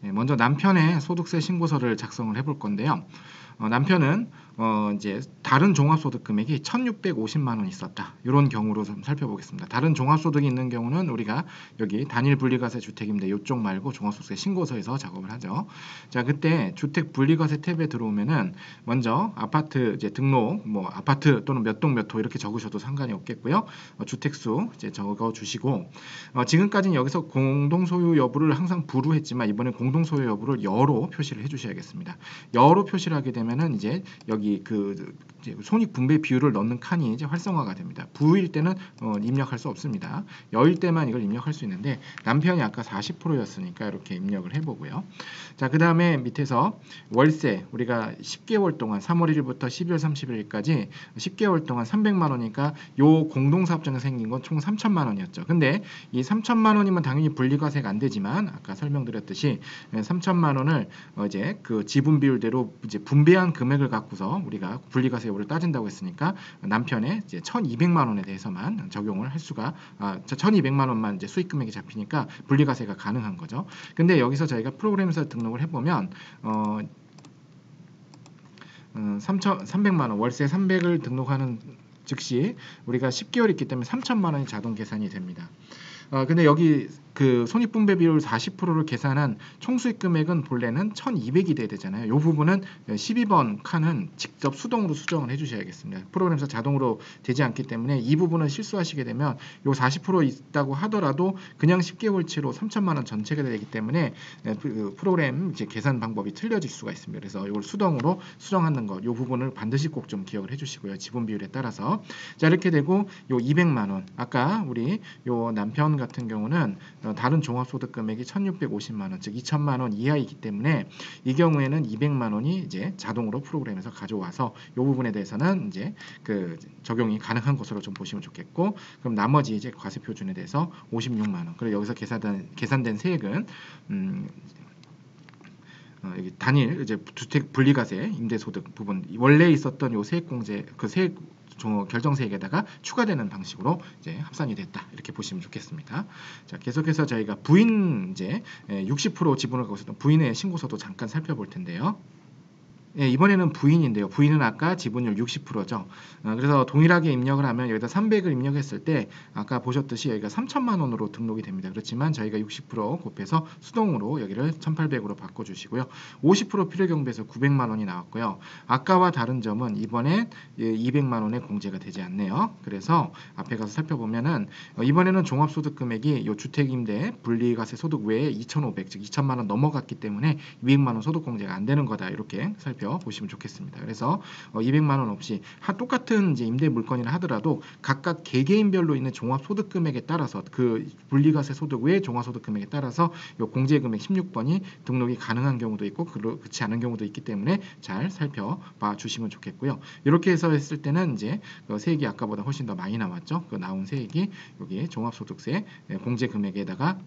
네, 먼저 남편의 소득세 신고서를 작성을 해볼 건데요. 남편은 이제 다른 종합소득 금액이 1,650만 원 있었다. 이런 경우로 좀 살펴보겠습니다. 다른 종합소득이 있는 경우는 우리가 여기 단일 분리과세 주택임대 이쪽 말고 종합소득세 신고서에서 작업을 하죠. 자, 그때 주택 분리과세 탭에 들어오면은 먼저 아파트 이제 등록 뭐 아파트 또는 몇 동 몇 호 이렇게 적으셔도 상관이 없겠고요. 주택수 이제 적어 주시고 지금까지는 여기서 공동소유 여부를 항상 부루했지만 이번에 공동소유 여부를 여로 표시를 해주셔야겠습니다. 여로 표시를 하게 되면은 이제 여기 그 손익 분배 비율을 넣는 칸이 이제 활성화가 됩니다. 부일 때는 입력할 수 없습니다. 여일 때만 이걸 입력할 수 있는데 남편이 아까 40%였으니까 이렇게 입력을 해보고요. 자, 그 다음에 밑에서 월세 우리가 10개월 동안 3월 1일부터 12월 31일까지 10개월 동안 300만 원이니까 요 공동사업장에 생긴 건 총 3천만 원이었죠. 근데 이 3천만 원이면 당연히 분리과세가 안 되지만 아까 설명드렸듯이 3천만 원을 이제 그 지분 비율대로 이제 분배한 금액을 갖고서 우리가 분리과세 여부를 따진다고 했으니까 남편의 이제 1,200만 원에 대해서만 적용을 할 수가 1,200만 원만 이제 수익 금액이 잡히니까 분리과세가 가능한 거죠. 근데 여기서 저희가 프로그램에서 등록을 해보면 300만 원 월세 300을 등록하는 즉시 우리가 10개월 있기 때문에 3천만 원이 자동 계산이 됩니다. 근데 여기 그 손익분배 비율 40%를 계산한 총수익 금액은 본래는 1,200이 돼야 되잖아요. 이 부분은 12번 칸은 직접 수동으로 수정을 해주셔야겠습니다. 프로그램에서 자동으로 되지 않기 때문에 이 부분은 실수하시게 되면 요 40% 있다고 하더라도 그냥 10개월치로 3천만 원 전체가 되기 때문에 그 프로그램 이제 계산 방법이 틀려질 수가 있습니다. 그래서 이걸 수동으로 수정하는 것, 이 부분을 반드시 꼭 좀 기억을 해주시고요. 지분 비율에 따라서. 자, 이렇게 되고 요 200만 원. 아까 우리 요 남편 같은 경우는 다른 종합소득 금액이 1,650만 원, 즉 2천만 원 이하이기 때문에 이 경우에는 200만 원이 이제 자동으로 프로그램에서 가져와서 이 부분에 대해서는 이제 그 적용이 가능한 것으로 좀 보시면 좋겠고, 그럼 나머지 이제 과세 표준에 대해서 56만 원. 그리고 여기서 계산된 세액은 여기 단일 이제 주택 분리과세 임대소득 부분 원래 있었던 요 세액공제 그 세액 결정세액에다가 추가되는 방식으로 이제 합산이 됐다 이렇게 보시면 좋겠습니다. 자, 계속해서 저희가 부인 이제 60% 지분을 갖고 있었던 부인의 신고서도 잠깐 살펴볼 텐데요. 예, 이번에는 부인인데요. 부인은 아까 지분율 60%죠. 그래서 동일하게 입력을 하면 여기다 300을 입력했을 때 아까 보셨듯이 여기가 3천만 원으로 등록이 됩니다. 그렇지만 저희가 60% 곱해서 수동으로 여기를 1,800으로 바꿔주시고요. 50% 필요경비에서 900만 원이 나왔고요. 아까와 다른 점은 이번에 200만 원의 공제가 되지 않네요. 그래서 앞에 가서 살펴보면은 이번에는 종합소득 금액이 이 주택임대 분리과세 소득 외에 2,500, 즉 2천만 원 넘어갔기 때문에 200만 원 소득 공제가 안 되는 거다 이렇게 보시면 좋겠습니다. 그래서 200만 원 없이 똑같은 이제 임대 물건이라 하더라도 각각 개개인별로 있는 종합소득 금액에 따라서 그 분리과세 소득 외 종합소득 금액에 따라서 요 공제금액 16번이 등록이 가능한 경우도 있고 그렇지 않은 경우도 있기 때문에 잘 살펴봐 주시면 좋겠고요. 이렇게 해서 했을 때는 이제 세액이 아까보다 훨씬 더 많이 나왔죠. 그 나온 세액이 여기 종합소득세 공제금액에다가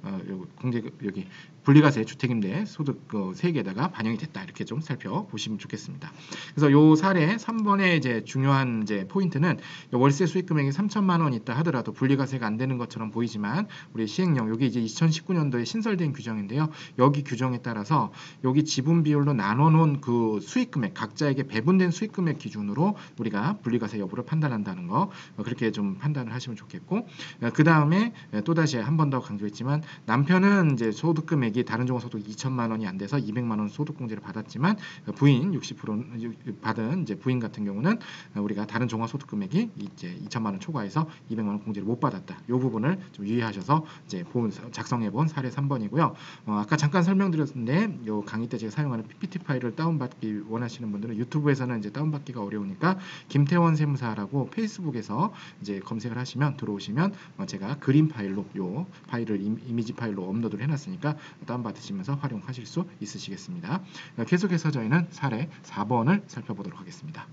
여기 분리과세 주택임대 소득 세액에다가 반영이 됐다 이렇게 좀 살펴보시면 좋겠습니다. 그래서 요 사례 3번의 이제 중요한 이제 포인트는 월세 수익 금액이 3천만 원 있다 하더라도 분리과세가 안 되는 것처럼 보이지만 우리 시행령 여기 이제 2019년도에 신설된 규정인데요. 여기 규정에 따라서 여기 지분 비율로 나눠 놓은 그 수익 금액 각자에게 배분된 수익 금액 기준으로 우리가 분리과세 여부를 판단한다는 거 그렇게 좀 판단을 하시면 좋겠고, 그 다음에 또 다시 한 번 더 강조했지만 남편은 이제 소득 금액이 다른 종합소득 2천만 원이 안 돼서 200만 원 소득 공제를 받았지만 부인 60% 받은 이제 부인 같은 경우는 우리가 다른 종합소득 금액이 이제 2천만 원 초과해서 200만 원 공제를 못 받았다. 이 부분을 좀 유의하셔서 이제 작성해 본 사례 3번이고요. 아까 잠깐 설명드렸는데 요 강의 때 제가 사용하는 PPT 파일을 다운받기 원하시는 분들은 유튜브에서는 이제 다운받기가 어려우니까 김태원 세무사라고 페이스북에서 이제 검색을 하시면 들어오시면 제가 그림 파일로 요 파일을 이미지 파일로 업로드를 해놨으니까 다운받으시면서 활용하실 수 있으시겠습니다. 계속해서 저희는 사례 4번을 살펴보도록 하겠습니다.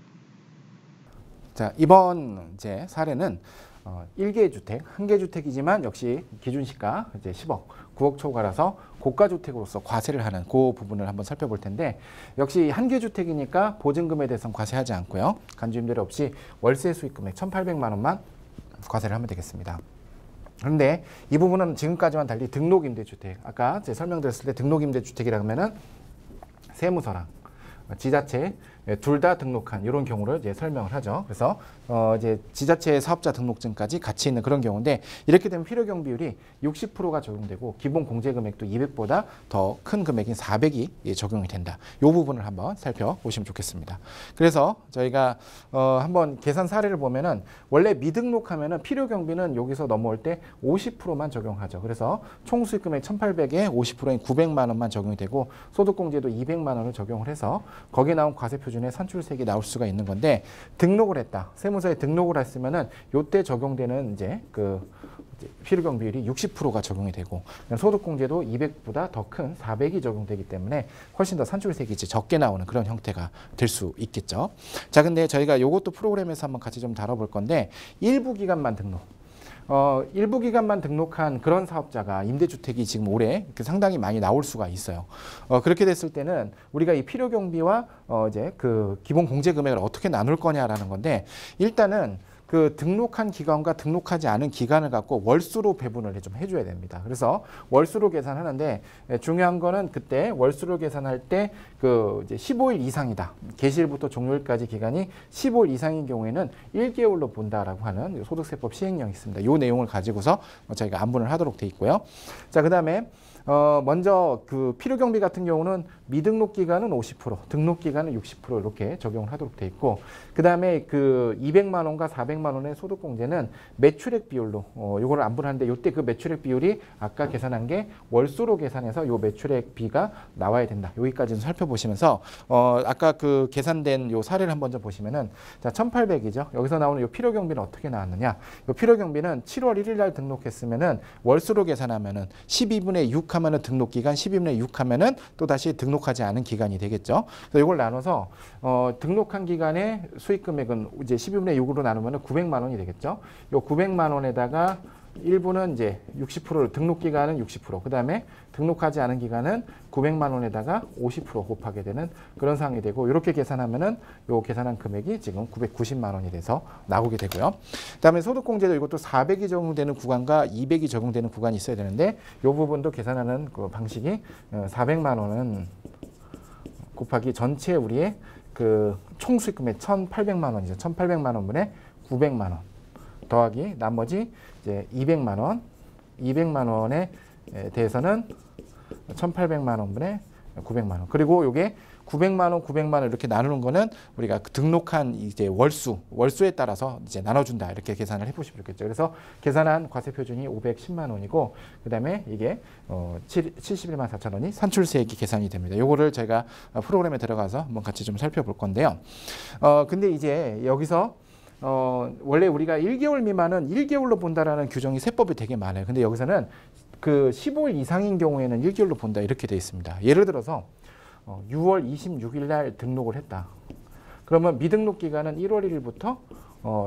자, 이번 이제 사례는 1개 주택, 1개 주택이지만 역시 기준시가 이제 10억, 9억 초과라서 고가주택으로서 과세를 하는 그 부분을 한번 살펴볼 텐데, 역시 1개 주택이니까 보증금에 대해서는 과세하지 않고요. 간주임대료 없이 월세 수익금액 1,800만 원만 과세를 하면 되겠습니다. 그런데 이 부분은 지금까지와는 달리 등록임대주택, 아까 제가 설명드렸을 때 등록임대주택이라 하면은 세무서랑 지자체 둘 다 등록한 이런 경우를 이제 설명을 하죠. 그래서 이제 지자체 사업자 등록증까지 같이 있는 그런 경우인데, 이렇게 되면 필요경 비율이 60%가 적용되고 기본 공제 금액도 200보다 더 큰 금액인 400이 적용이 된다. 이 부분을 한번 살펴보시면 좋겠습니다. 그래서 저희가 한번 계산 사례를 보면은 원래 미등록하면은 필요경비는 여기서 넘어올 때 50%만 적용하죠. 그래서 총 수익 금액 1,800에 50%인 900만 원만 적용이 되고 소득공제도 200만 원을 적용을 해서 거기에 나온 과세 표준에 산출세액이 나올 수가 있는 건데, 등록을 했다. 세무서에 등록을 했으면은 요때 적용되는 이제 그 필요경 비율이 60%가 적용이 되고 소득공제도 200보다 더 큰 400이 적용되기 때문에 훨씬 더 산출세액이 이제 적게 나오는 그런 형태가 될 수 있겠죠. 자, 근데 저희가 요것도 프로그램에서 한번 같이 좀 다뤄볼 건데, 일부 기간만 등록. 일부 기간만 등록한 그런 사업자가 임대주택이 지금 올해 상당히 많이 나올 수가 있어요. 그렇게 됐을 때는 우리가 이 필요경비와 이제 그 기본 공제 금액을 어떻게 나눌 거냐라는 건데, 일단은 그 등록한 기간과 등록하지 않은 기간을 갖고 월수로 배분을 좀 해줘야 됩니다. 그래서 월수로 계산하는데 중요한 거는 그때 월수로 계산할 때 그 이제 15일 이상이다. 개시일부터 종료일까지 기간이 15일 이상인 경우에는 1개월로 본다라고 하는 소득세법 시행령이 있습니다. 이 내용을 가지고서 저희가 안분을 하도록 돼 있고요. 자, 그다음에 먼저 그 필요경비 같은 경우는 미등록 기간은 50%, 등록 기간은 60% 이렇게 적용을 하도록 돼 있고, 그 다음에 그 200만 원과 400만 원의 소득공제는 매출액 비율로 요거를 안분하는데, 요때 그 매출액 비율이 아까 계산한 게 월수로 계산해서 요 매출액 비가 나와야 된다. 여기까지는 살펴보시면서 아까 그 계산된 요 사례를 한번 좀 보시면은, 자, 1,800이죠. 여기서 나오는 요 필요경비는 어떻게 나왔느냐? 요 필요경비는 7월 1일 날 등록했으면은 월수로 계산하면은 12분의 6 하면은 등록 기간, 12분의 6 하면은 또 다시 등록하지 않은 기간이 되겠죠. 그래서 이걸 나눠서 등록한 기간의 수익 금액은 이제 12분의 6으로 나누면은 900만 원이 되겠죠. 요 900만 원에다가 일부는 이제 60%, 등록 기간은 60%, 그 다음에 등록하지 않은 기간은 900만 원에다가 50% 곱하게 되는 그런 상황이 되고, 이렇게 계산하면은 요 계산한 금액이 지금 990만 원이 돼서 나오게 되고요. 그 다음에 소득공제도 이것도 400이 적용되는 구간과 200이 적용되는 구간이 있어야 되는데, 요 부분도 계산하는 그 방식이 400만 원은 곱하기 전체 우리의 그 총 수익금액 1,800만 원이죠. 1,800만 원분의 900만 원 더하기 나머지 이제 200만 원, 200만 원에 대해서는 1,800만 원분의 900만 원. 그리고 요게 900만 원, 900만 원 이렇게 나누는 거는 우리가 등록한 이제 월수에 따라서 이제 나눠준다. 이렇게 계산을 해보시면 좋겠죠. 그래서 계산한 과세 표준이 510만 원이고, 그다음에 이게 71만 4천 원이 산출세액이 계산이 됩니다. 요거를 제가 프로그램에 들어가서 한번 같이 좀 살펴볼 건데요. 근데 이제 여기서 원래 우리가 1개월 미만은 1개월로 본다라는 규정이 세법이 되게 많아요. 근데 여기서는 그 15일 이상인 경우에는 1개월로 본다 이렇게 돼 있습니다. 예를 들어서 6월 26일 날 등록을 했다. 그러면 미등록 기간은 1월 1일부터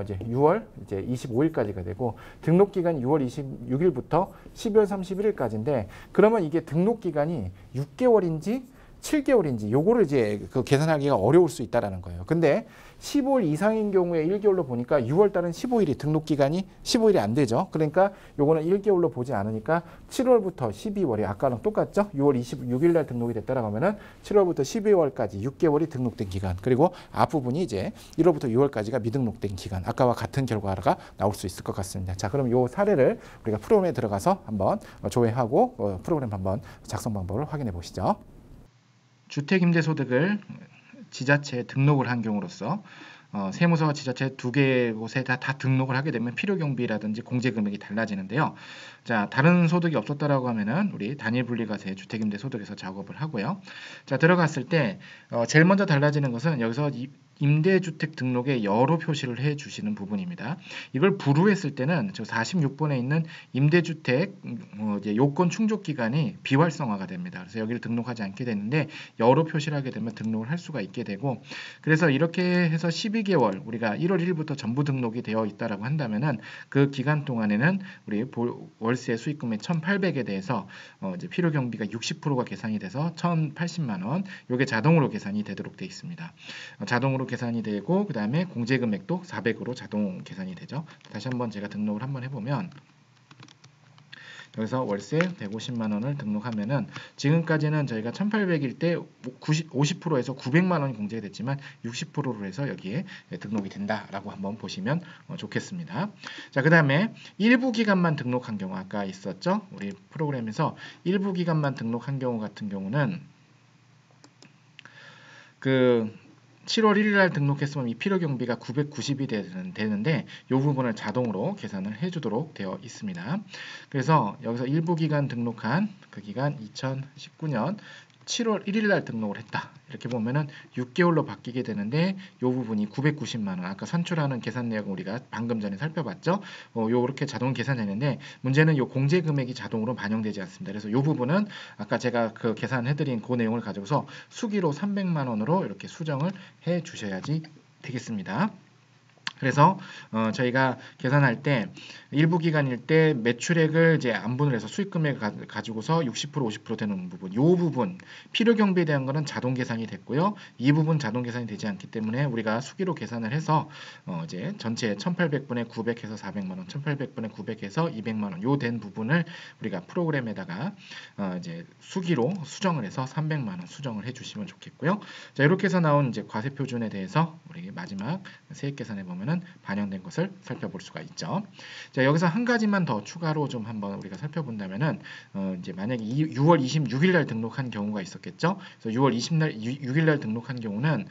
이제 6월 이제 25일까지가 되고, 등록 기간이 6월 26일부터 12월 31일까지인데, 그러면 이게 등록 기간이 6개월인지 7개월인지 요거를 이제 그 계산하기가 어려울 수 있다라는 거예요. 근데 15일 이상인 경우에 1개월로 보니까 6월 달은 15일이 등록 기간이 15일이 안 되죠. 그러니까 요거는 1개월로 보지 않으니까 7월부터 12월이 아까랑 똑같죠. 6월 26일 날 등록이 됐다라고 하면은 7월부터 12월까지 6개월이 등록된 기간, 그리고 앞부분이 이제 1월부터 6월까지가 미등록된 기간, 아까와 같은 결과가 나올 수 있을 것 같습니다. 자, 그럼 요 사례를 우리가 프로그램에 들어가서 한번 조회하고 프로그램 한번 작성 방법을 확인해 보시죠. 주택임대소득을 지자체에 등록을 한 경우로서 세무서와 지자체 두 개 곳에 다 등록을 하게 되면 필요경비라든지 공제금액이 달라지는데요. 자, 다른 소득이 없었다라고 하면은 우리 단일 분리과세 주택임대소득에서 작업을 하고요. 자, 들어갔을 때 제일 먼저 달라지는 것은 여기서 임대주택 등록에 여로 표시를 해 주시는 부분입니다. 이걸 불우했을 때는 저 46번에 있는 임대주택 이제 요건 충족 기간이 비활성화가 됩니다. 그래서 여기를 등록하지 않게 되는데 여로 표시를 하게 되면 등록을 할 수가 있게 되고, 그래서 이렇게 해서 12개월 우리가 1월 1일부터 전부 등록이 되어 있다라고 한다면은 그 기간 동안에는 우리 월세 수익금의 1,800에 대해서 이제 필요경비가 60%가 계산이 돼서 1,080만 원, 요게 자동으로 계산이 되도록 되어 있습니다. 자동으로 계산이 되고, 그 다음에 공제금액도 400으로 자동 계산이 되죠. 다시 한번 제가 등록을 한번 해보면, 여기서 월세 150만 원을 등록하면은 지금까지는 저희가 1,800일 때 50%에서 900만 원이 공제가 됐지만 60%로 해서 여기에 등록이 된다라고 한번 보시면 좋겠습니다. 자, 그 다음에 일부 기간만 등록한 경우, 아까 있었죠? 우리 프로그램에서 일부 기간만 등록한 경우 같은 경우는 그 7월 1일 날 등록했으면 이 필요경비가 990이 되는데 이 부분을 자동으로 계산을 해주도록 되어 있습니다. 그래서 여기서 일부 기간 등록한 그 기간 2019년 7월 1일 날 등록을 했다. 이렇게 보면은 6개월로 바뀌게 되는데 이 부분이 990만 원. 아까 산출하는 계산 내역은 우리가 방금 전에 살펴봤죠. 요렇게 자동 계산되는데 문제는 요 공제 금액이 자동으로 반영되지 않습니다. 그래서 이 부분은 아까 제가 그 계산해드린 그 내용을 가지고서 수기로 300만 원으로 이렇게 수정을 해 주셔야지 되겠습니다. 그래서 저희가 계산할 때 일부 기간일 때 매출액을 이제 안분을 해서 수익 금액을 가지고서 60% 50% 되는 부분, 이 부분 필요 경비에 대한 거는 자동 계산이 됐고요. 이 부분 자동 계산이 되지 않기 때문에 우리가 수기로 계산을 해서 이제 전체 1,800분의 900 해서 400만 원, 1,800분의 900 해서 200만 원, 요 된 부분을 우리가 프로그램에다가 이제 수기로 수정을 해서 300만 원 수정을 해주시면 좋겠고요. 자, 이렇게 해서 나온 이제 과세 표준에 대해서 우리 마지막 세액 계산해 보면은 반영된 것을 살펴볼 수가 있죠. 자, 여기서 한 가지만 더 추가로 좀 한번 우리가 살펴본다면은 이제 만약에 6월 26일 날 등록한 경우가 있었겠죠. 그래서 6월 26일 날 등록한 경우는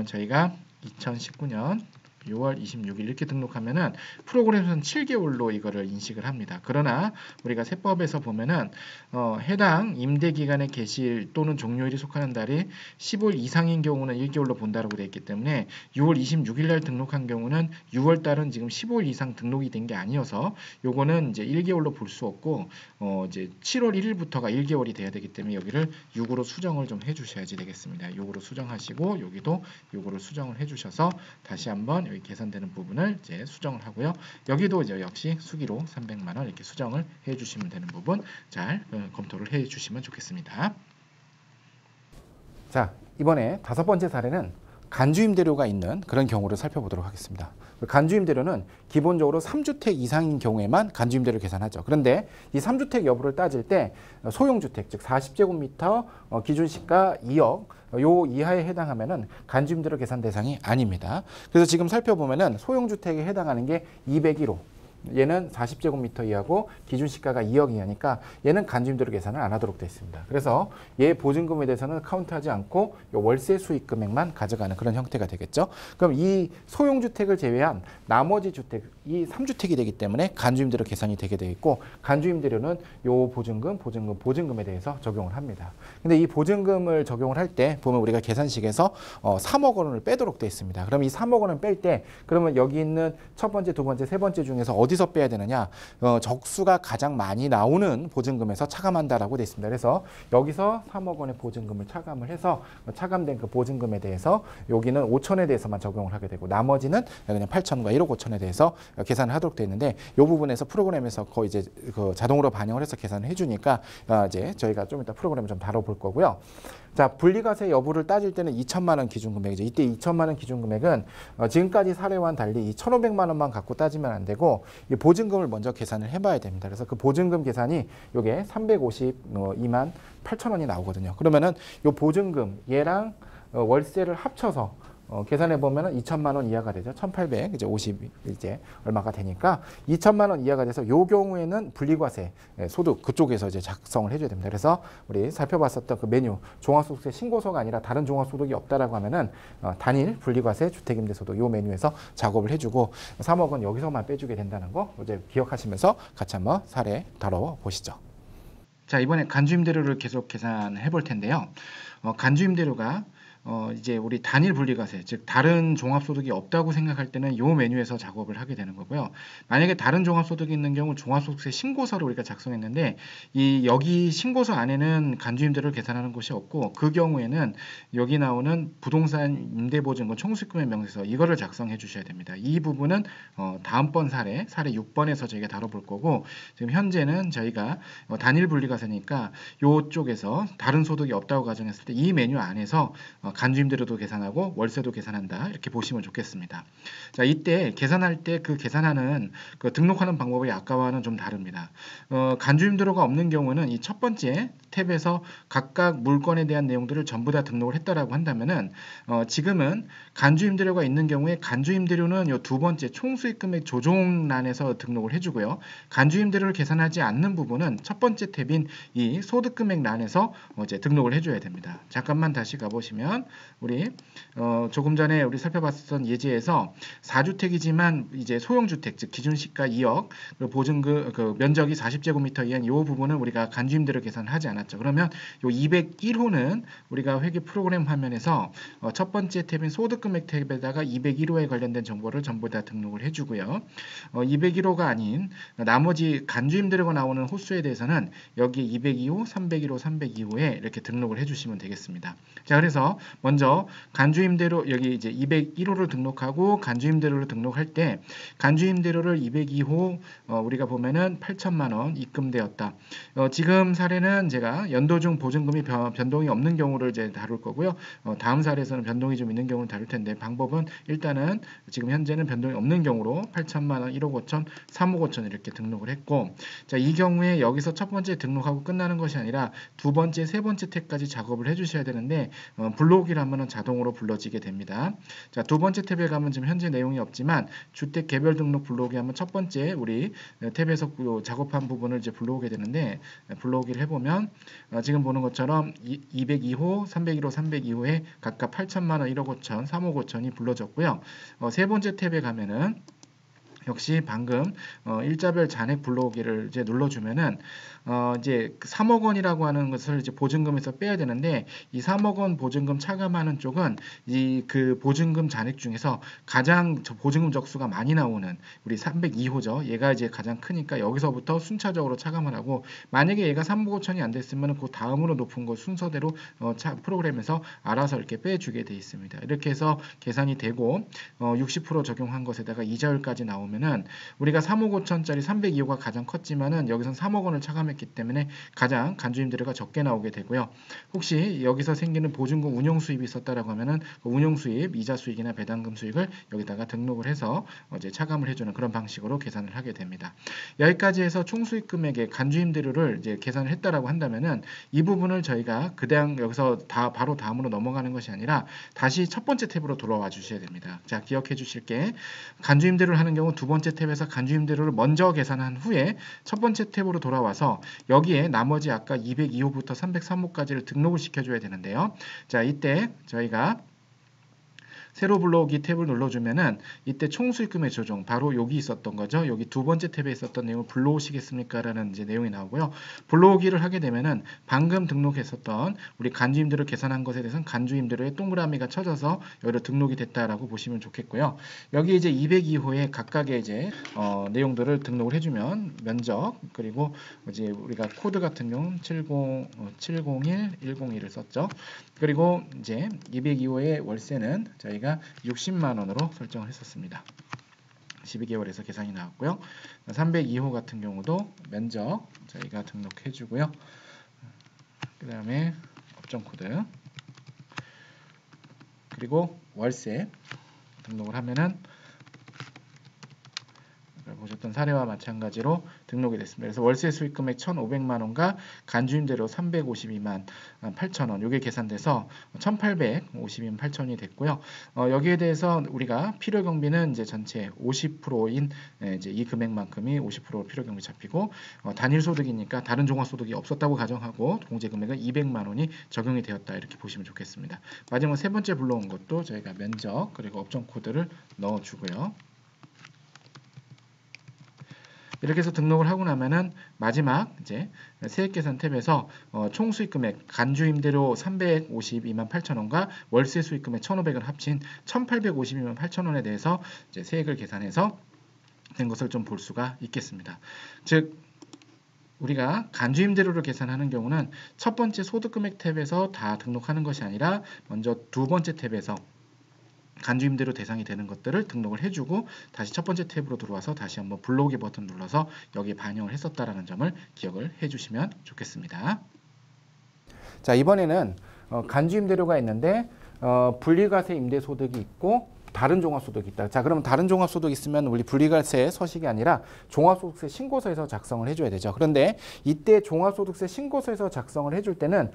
저희가 2019년 6월 26일 이렇게 등록하면은 프로그램에서는 7개월로 이거를 인식을 합니다. 그러나 우리가 세법에서 보면은 해당 임대 기간의 개시일 또는 종료일이 속하는 달이 10월 이상인 경우는 1개월로 본다라고 되어 있기 때문에 6월 26일 날 등록한 경우는 6월 달은 지금 15일 이상 등록이 된 게 아니어서 요거는 이제 1개월로 볼 수 없고 이제 7월 1일부터가 1개월이 돼야 되기 때문에 여기를 6으로 수정을 좀 해주셔야지 되겠습니다. 6으로 수정하시고 여기도 6으로 수정을 해주셔서 다시 한번 여기 계산되는 부분을 이제 수정을 하고요. 여기도 이제 역시 수기로 300만 원 이렇게 수정을 해주시면 되는 부분 잘 검토를 해주시면 좋겠습니다. 자, 이번에 5번째 사례는 간주임대료가 있는 그런 경우를 살펴보도록 하겠습니다. 간주임대료는 기본적으로 3주택 이상인 경우에만 간주임대료 계산하죠. 그런데 이 3주택 여부를 따질 때 소형주택, 즉 40제곱미터 기준시가 2억 요 이하에 해당하면은 간주임대료 계산 대상이 아닙니다. 그래서 지금 살펴보면은 소형주택에 해당하는 게 201호. 얘는 40제곱미터 이하고 기준 시가가 2억 이하니까 얘는 간주임대료 계산을 안 하도록 되어 있습니다. 그래서 얘 보증금에 대해서는 카운트하지 않고 월세 수익 금액만 가져가는 그런 형태가 되겠죠. 그럼 이 소형주택을 제외한 나머지 주택이 3주택이 되기 때문에 간주임대료 계산이 되게 되어 있고 간주임대료는 요 보증금에 대해서 적용을 합니다. 근데 이 보증금을 적용을 할 때 보면 우리가 계산식에서 3억 원을 빼도록 되어 있습니다. 그럼 이 3억 원을 뺄 때 그러면 여기 있는 첫 번째, 두 번째, 세 번째 중에서 어디서 빼야 되느냐? 적수가 가장 많이 나오는 보증금에서 차감한다라고 되어 있습니다. 그래서 여기서 3억 원의 보증금을 차감을 해서 차감된 그 보증금에 대해서 여기는 5천에 대해서만 적용을 하게 되고 나머지는 그냥 8천과 1억 5천에 대해서 계산을 하도록 되어 있는데 이 부분에서 프로그램에서 거의 이제 그 자동으로 반영을 해서 계산을 해주니까 이제 저희가 좀 이따 프로그램을 좀 다뤄볼 거고요. 자, 분리과세 여부를 따질 때는 2천만 원 기준금액이죠. 이때 2천만 원 기준금액은 지금까지 사례와는 달리 이 1,500만 원만 갖고 따지면 안 되고 이 보증금을 먼저 계산을 해봐야 됩니다. 그래서 그 보증금 계산이 요게 352만 8천 원이 나오거든요. 그러면은 요 보증금 얘랑 월세를 합쳐서 계산해 보면은 2천만 원 이하가 되죠. 1,800 이제 50 이제 얼마가 되니까 2천만 원 이하가 돼서 요 경우에는 분리과세 소득 그쪽에서 이제 작성을 해줘야 됩니다. 그래서 우리 살펴봤었던 그 메뉴 종합소득세 신고서가 아니라 다른 종합소득이 없다라고 하면은 단일 분리과세 주택임대소득 요 메뉴에서 작업을 해주고 3억 원 여기서만 빼주게 된다는 거 이제 기억하시면서 같이 한번 사례 다뤄 보시죠. 자, 이번에 간주임대료를 계속 계산해 볼 텐데요. 간주임대료가 이제 우리 단일 분리과세, 즉 다른 종합소득이 없다고 생각할 때는 이 메뉴에서 작업을 하게 되는 거고요. 만약에 다른 종합소득이 있는 경우 종합소득세 신고서를 우리가 작성했는데 여기 신고서 안에는 간주임대료를 계산하는 곳이 없고 그 경우에는 여기 나오는 부동산 임대보증금 총수익금의 명세서 이거를 작성해 주셔야 됩니다. 이 부분은 다음번 사례 6번에서 저희가 다뤄볼 거고 지금 현재는 저희가 단일 분리과세니까 이쪽에서 다른 소득이 없다고 가정했을 때 이 메뉴 안에서 간주임대료도 계산하고 월세도 계산한다 이렇게 보시면 좋겠습니다. 자, 이때 계산할 때 그 계산하는 그 등록하는 방법이 아까와는 좀 다릅니다. 간주임대료가 없는 경우는 이 첫 번째 탭에서 각각 물건에 대한 내용들을 전부 다 등록을 했다라고 한다면은 지금은 간주임대료가 있는 경우에 간주임대료는 이 두 번째 총수익금액 조정란에서 등록을 해주고요. 간주임대료를 계산하지 않는 부분은 첫 번째 탭인 이 소득금액란에서 이제 등록을 해줘야 됩니다. 잠깐만 다시 가보시면 우리 조금 전에 우리 살펴봤던 예제에서 4주택이지만 이제 소형주택 즉 기준시가 2억 보증금 그 면적이 40제곱미터 이하인 이 부분은 우리가 간주임대료 계산을 하지 않았죠. 그러면 요 201호는 우리가 회계 프로그램 화면에서 첫 번째 탭인 소득금액 탭에다가 201호에 관련된 정보를 전부 다 등록을 해주고요. 201호가 아닌 나머지 간주임대료가 나오는 호수에 대해서는 여기 202호, 301호, 302호에 이렇게 등록을 해주시면 되겠습니다. 자, 그래서 먼저 간주임대로 여기 이제 201호를 등록하고 간주임대로를 등록할 때 간주임대로를 202호 우리가 보면은 8천만 원 입금되었다. 지금 사례는 제가 연도중 보증금이 변동이 없는 경우를 이제 다룰 거고요. 다음 사례에서는 변동이 좀 있는 경우를 다룰 텐데 방법은 일단은 지금 현재는 변동이 없는 경우로 8천만 원, 1억 5천, 3억 5천 이렇게 등록을 했고, 자, 이 경우에 여기서 첫 번째 등록하고 끝나는 것이 아니라 두 번째, 세 번째 탭까지 작업을 해주셔야 되는데 불러오기를 하면은 자동으로 불러지게 됩니다. 자, 두 번째 탭에 가면 지금 현재 내용이 없지만 주택 개별 등록 불러오기 하면 첫 번째 우리 탭에서 작업한 부분을 이제 불러오게 되는데 불러오기를 해보면 지금 보는 것처럼 202호, 301호, 302호에 각각 8천만 원, 1억 5천, 3억 5천이 불러졌고요. 세 번째 탭에 가면은 역시 방금 일자별 잔액 불러오기를 이제 눌러주면은 이제 3억 원이라고 하는 것을 이제 보증금에서 빼야 되는데 이 3억 원 보증금 차감하는 쪽은 이 그 보증금 잔액 중에서 가장 보증금 적수가 많이 나오는 우리 302호죠. 얘가 이제 가장 크니까 여기서부터 순차적으로 차감을 하고, 만약에 얘가 3억 5천이 안 됐으면 그 다음으로 높은 거 순서대로 프로그램에서 알아서 이렇게 빼주게 돼 있습니다. 이렇게 해서 계산이 되고 60% 적용한 것에다가 이자율까지 나오면은 우리가 3억 5천짜리 302호가 가장 컸지만은 여기선 3억 원을 차감했기 때문에 가장 간주임대료가 적게 나오게 되고요. 혹시 여기서 생기는 보증금 운용 수입이 있었다라고 하면은 그 운용 수입, 이자 수익이나 배당금 수익을 여기다가 등록을 해서 이제 차감을 해주는 그런 방식으로 계산을 하게 됩니다. 여기까지 해서 총 수익 금액의 간주임대료를 이제 계산을 했다라고 한다면은 이 부분을 저희가 그냥 여기서 바로 다음으로 넘어가는 것이 아니라 다시 첫 번째 탭으로 돌아와 주셔야 됩니다. 자, 기억해 주실 게 간주임대료를 하는 경우 두 번째 탭에서 간주임대료를 먼저 계산한 후에 첫 번째 탭으로 돌아와서 여기에 나머지 아까 202호부터 303호까지를 등록을 시켜줘야 되는데요. 자, 이때 저희가 새로 불러오기 탭을 눌러주면은 이때 총수익금의 조정, 바로 여기 있었던 거죠. 여기 두 번째 탭에 있었던 내용을 불러오시겠습니까? 라는 이제 내용이 나오고요. 불러오기를 하게 되면은 방금 등록했었던 우리 간주임대로 계산한 것에 대해서는 간주임대로의 동그라미가 쳐져서 여기로 등록이 됐다라고 보시면 좋겠고요. 여기 이제 202호에 각각의 이제 내용들을 등록을 해주면 면적, 그리고 이제 우리가 코드 같은 경우 701, 101을 썼죠. 그리고 이제 202호의 월세는 저희가 60만 원으로 설정을 했었습니다. 12개월에서 계산이 나왔고요. 302호 같은 경우도 면적 저희가 등록해 주고요. 그 다음에 업종 코드, 그리고 월세 등록을 하면은 보셨던 사례와 마찬가지로 등록이 됐습니다. 그래서 월세 수익 금액 1,500만 원과 간주임대로 352만 8천 원, 이게 계산돼서 1,852만 8천이 됐고요. 여기에 대해서 우리가 필요 경비는 이제 전체 50%인 이제 이 금액만큼이 50% 필요 경비 잡히고, 단일 소득이니까 다른 종합 소득이 없었다고 가정하고 공제 금액은 200만 원이 적용이 되었다, 이렇게 보시면 좋겠습니다. 마지막 세 번째 불러온 것도 저희가 면적 그리고 업종 코드를 넣어주고요. 이렇게 해서 등록을 하고 나면은 마지막 이제 세액계산 탭에서 총 수익금액 간주임대료 352만 8천 원과 월세 수익금액 1,500원 합친 1,852만 8천 원에 대해서 이제 세액을 계산해서 된 것을 좀 볼 수가 있겠습니다. 즉 우리가 간주임대료를 계산하는 경우는 첫 번째 소득금액 탭에서 다 등록하는 것이 아니라 먼저 두 번째 탭에서 간주임대로 대상이 되는 것들을 등록을 해주고 다시 첫 번째 탭으로 들어와서 다시 한번 불러오기 버튼 눌러서 여기에 반영을 했었다라는 점을 기억을 해주시면 좋겠습니다. 자, 이번에는 간주임대료가 있는데 분리과세 임대소득이 있고 다른 종합소득이 있다. 자, 그러면 다른 종합소득이 있으면 우리 분리과세 서식이 아니라 종합소득세 신고서에서 작성을 해줘야 되죠. 그런데 이때 종합소득세 신고서에서 작성을 해줄 때는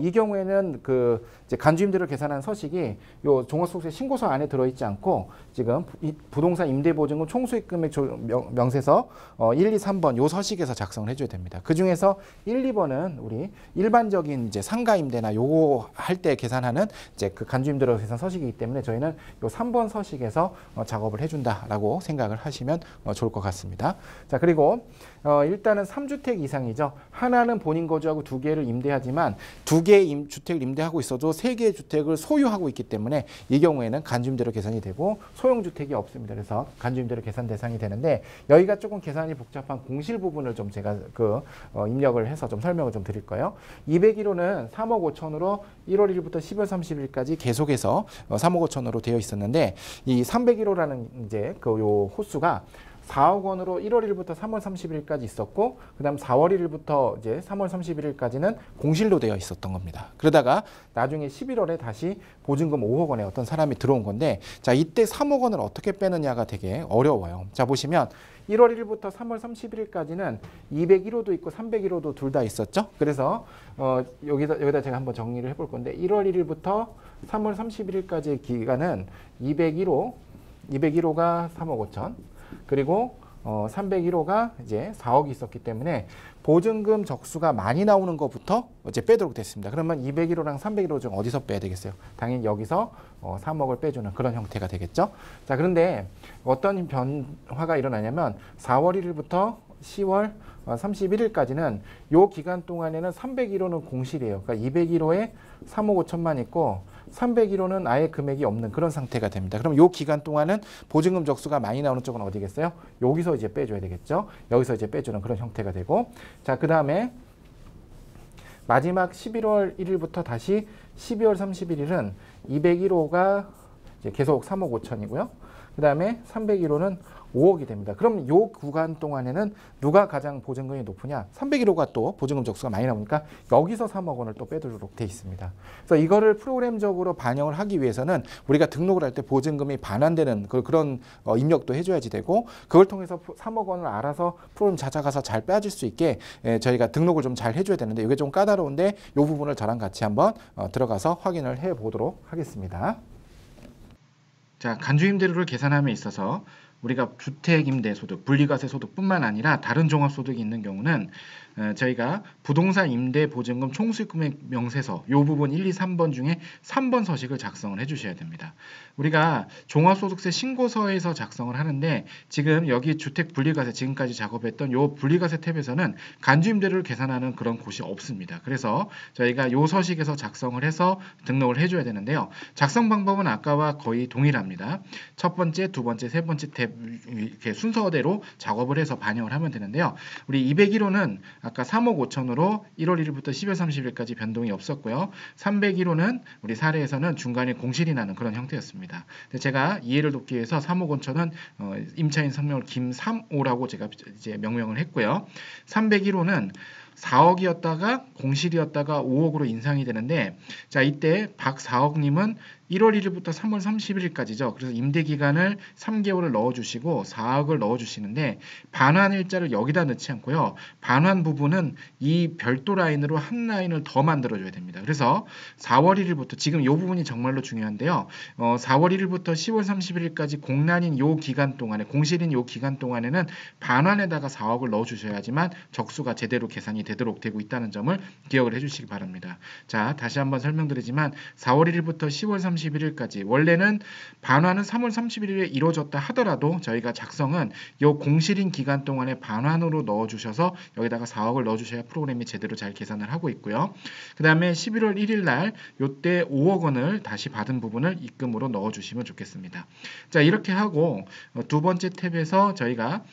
이 경우에는 그 이제 간주임대로 계산한 서식이 요 종합소득세 신고서 안에 들어있지 않고 지금 부동산 임대보증금 총수익금액 명세서 1, 2, 3번 요 서식에서 작성을 해줘야 됩니다. 그 중에서 1, 2번은 우리 일반적인 이제 상가임대나 요거 할 때 계산하는 이제 그 간주임대로 계산 서식이기 때문에 저희는 요 3번 서식에서 작업을 해준다라고 생각을 하시면 좋을 것 같습니다. 자, 그리고 일단은 3주택 이상이죠. 하나는 본인 거주하고 2개를 임대하지만 2개의 주택을 임대하고 있어도 3개의 주택을 소유하고 있기 때문에 이 경우에는 간주임대로 계산이 되고 소형주택이 없습니다. 그래서 간주임대로 계산 대상이 되는데 여기가 조금 계산이 복잡한 공실 부분을 좀 제가 입력을 해서 좀 설명을 좀 드릴 거예요. 201호는 3억 5천으로 1월 1일부터 12월 30일까지 계속해서 3억 5천으로 되어 있었는데 이 301호라는 이제 요 호수가 4억 원으로 1월 1일부터 3월 30일까지 있었고 그다음 4월 1일부터 이제 3월 31일까지는 공실로 되어 있었던 겁니다. 그러다가 나중에 11월에 다시 보증금 5억 원에 어떤 사람이 들어온 건데 자 이때 3억 원을 어떻게 빼느냐가 되게 어려워요. 자 보시면 1월 1일부터 3월 31일까지는 201호도 있고 301호도 둘 다 있었죠. 그래서 여기다 제가 한번 정리를 해볼 건데 1월 1일부터 3월 31일까지의 기간은 201호가 3억 5천 그리고 301호가 이제 4억이 있었기 때문에 보증금 적수가 많이 나오는 것부터 이제 빼도록 됐습니다. 그러면 201호랑 301호 중 어디서 빼야 되겠어요? 당연히 여기서 3억을 빼주는 그런 형태가 되겠죠. 자, 그런데 어떤 변화가 일어나냐면 4월 1일부터 10월 31일까지는 요 기간 동안에는 301호는 공실이에요. 그러니까 201호에 3억 5천만 있고 301호는 아예 금액이 없는 그런 상태가 됩니다. 그럼 요 기간 동안은 보증금 적수가 많이 나오는 쪽은 어디겠어요? 여기서 이제 빼줘야 되겠죠. 여기서 이제 빼주는 그런 형태가 되고 자, 그 다음에 마지막 11월 1일부터 다시 12월 31일은 201호가 이제 계속 3억 5천이고요. 그 다음에 301호는 5억이 됩니다. 그럼 요 구간 동안에는 누가 가장 보증금이 높으냐? 301호가 또 보증금 적수가 많이 나오니까 여기서 3억 원을 또 빼두도록 돼 있습니다. 그래서 이거를 프로그램적으로 반영을 하기 위해서는 우리가 등록을 할 때 보증금이 반환되는 그런 입력도 해줘야지 되고 그걸 통해서 3억 원을 알아서 프로그램 찾아가서 잘 빼줄 수 있게 저희가 등록을 좀 잘 해줘야 되는데 이게 좀 까다로운데 이 부분을 저랑 같이 한번 들어가서 확인을 해 보도록 하겠습니다. 자, 간주임대료를 계산함에 있어서 우리가 주택임대소득, 분리과세소득뿐만 아니라 다른 종합소득이 있는 경우는 저희가 부동산 임대 보증금 총수익금액 명세서 이 부분 1, 2, 3번 중에 3번 서식을 작성을 해주셔야 됩니다. 우리가 종합소득세 신고서에서 작성을 하는데 지금 여기 주택 분리과세 지금까지 작업했던 이 분리과세 탭에서는 간주임대료를 계산하는 그런 곳이 없습니다. 그래서 저희가 이 서식에서 작성을 해서 등록을 해줘야 되는데요. 작성 방법은 아까와 거의 동일합니다. 첫 번째, 두 번째, 세 번째 탭 이렇게 순서대로 작업을 해서 반영을 하면 되는데요. 우리 201호는 아까 3억 5천으로 1월 1일부터 10월 30일까지 변동이 없었고요. 301호는 우리 사례에서는 중간에 공실이 나는 그런 형태였습니다. 근데 제가 이해를 돕기 위해서 3억 5천은 임차인 성명을 김3호라고 제가 이제 명명을 했고요. 301호는 4억이었다가 공실이었다가 5억으로 인상이 되는데 자 이때 박 4억님은 1월 1일부터 3월 31일까지죠. 그래서 임대기간을 3개월을 넣어주시고 4억을 넣어주시는데 반환 일자를 여기다 넣지 않고요. 반환 부분은 이 별도 라인으로 한 라인을 더 만들어줘야 됩니다. 그래서 4월 1일부터 지금 이 부분이 정말로 중요한데요. 4월 1일부터 10월 31일까지 공란인 이 기간 동안에 공실인 이 기간 동안에는 반환에다가 4억을 넣어주셔야지만 적수가 제대로 계산이 되도록 되고 있다는 점을 기억을 해주시기 바랍니다. 자 다시 한번 설명드리지만 4월 1일부터 10월 31일까지 원래는 반환은 3월 31일에 이루어졌다 하더라도 저희가 작성은 이 공실인 기간 동안에 반환으로 넣어주셔서 여기다가 4억을 넣어주셔야 프로그램이 제대로 잘 계산을 하고 있고요. 그 다음에 11월 1일 날 이때 5억 원을 다시 받은 부분을 입금으로 넣어주시면 좋겠습니다. 자 이렇게 하고 두 번째 탭에서 저희가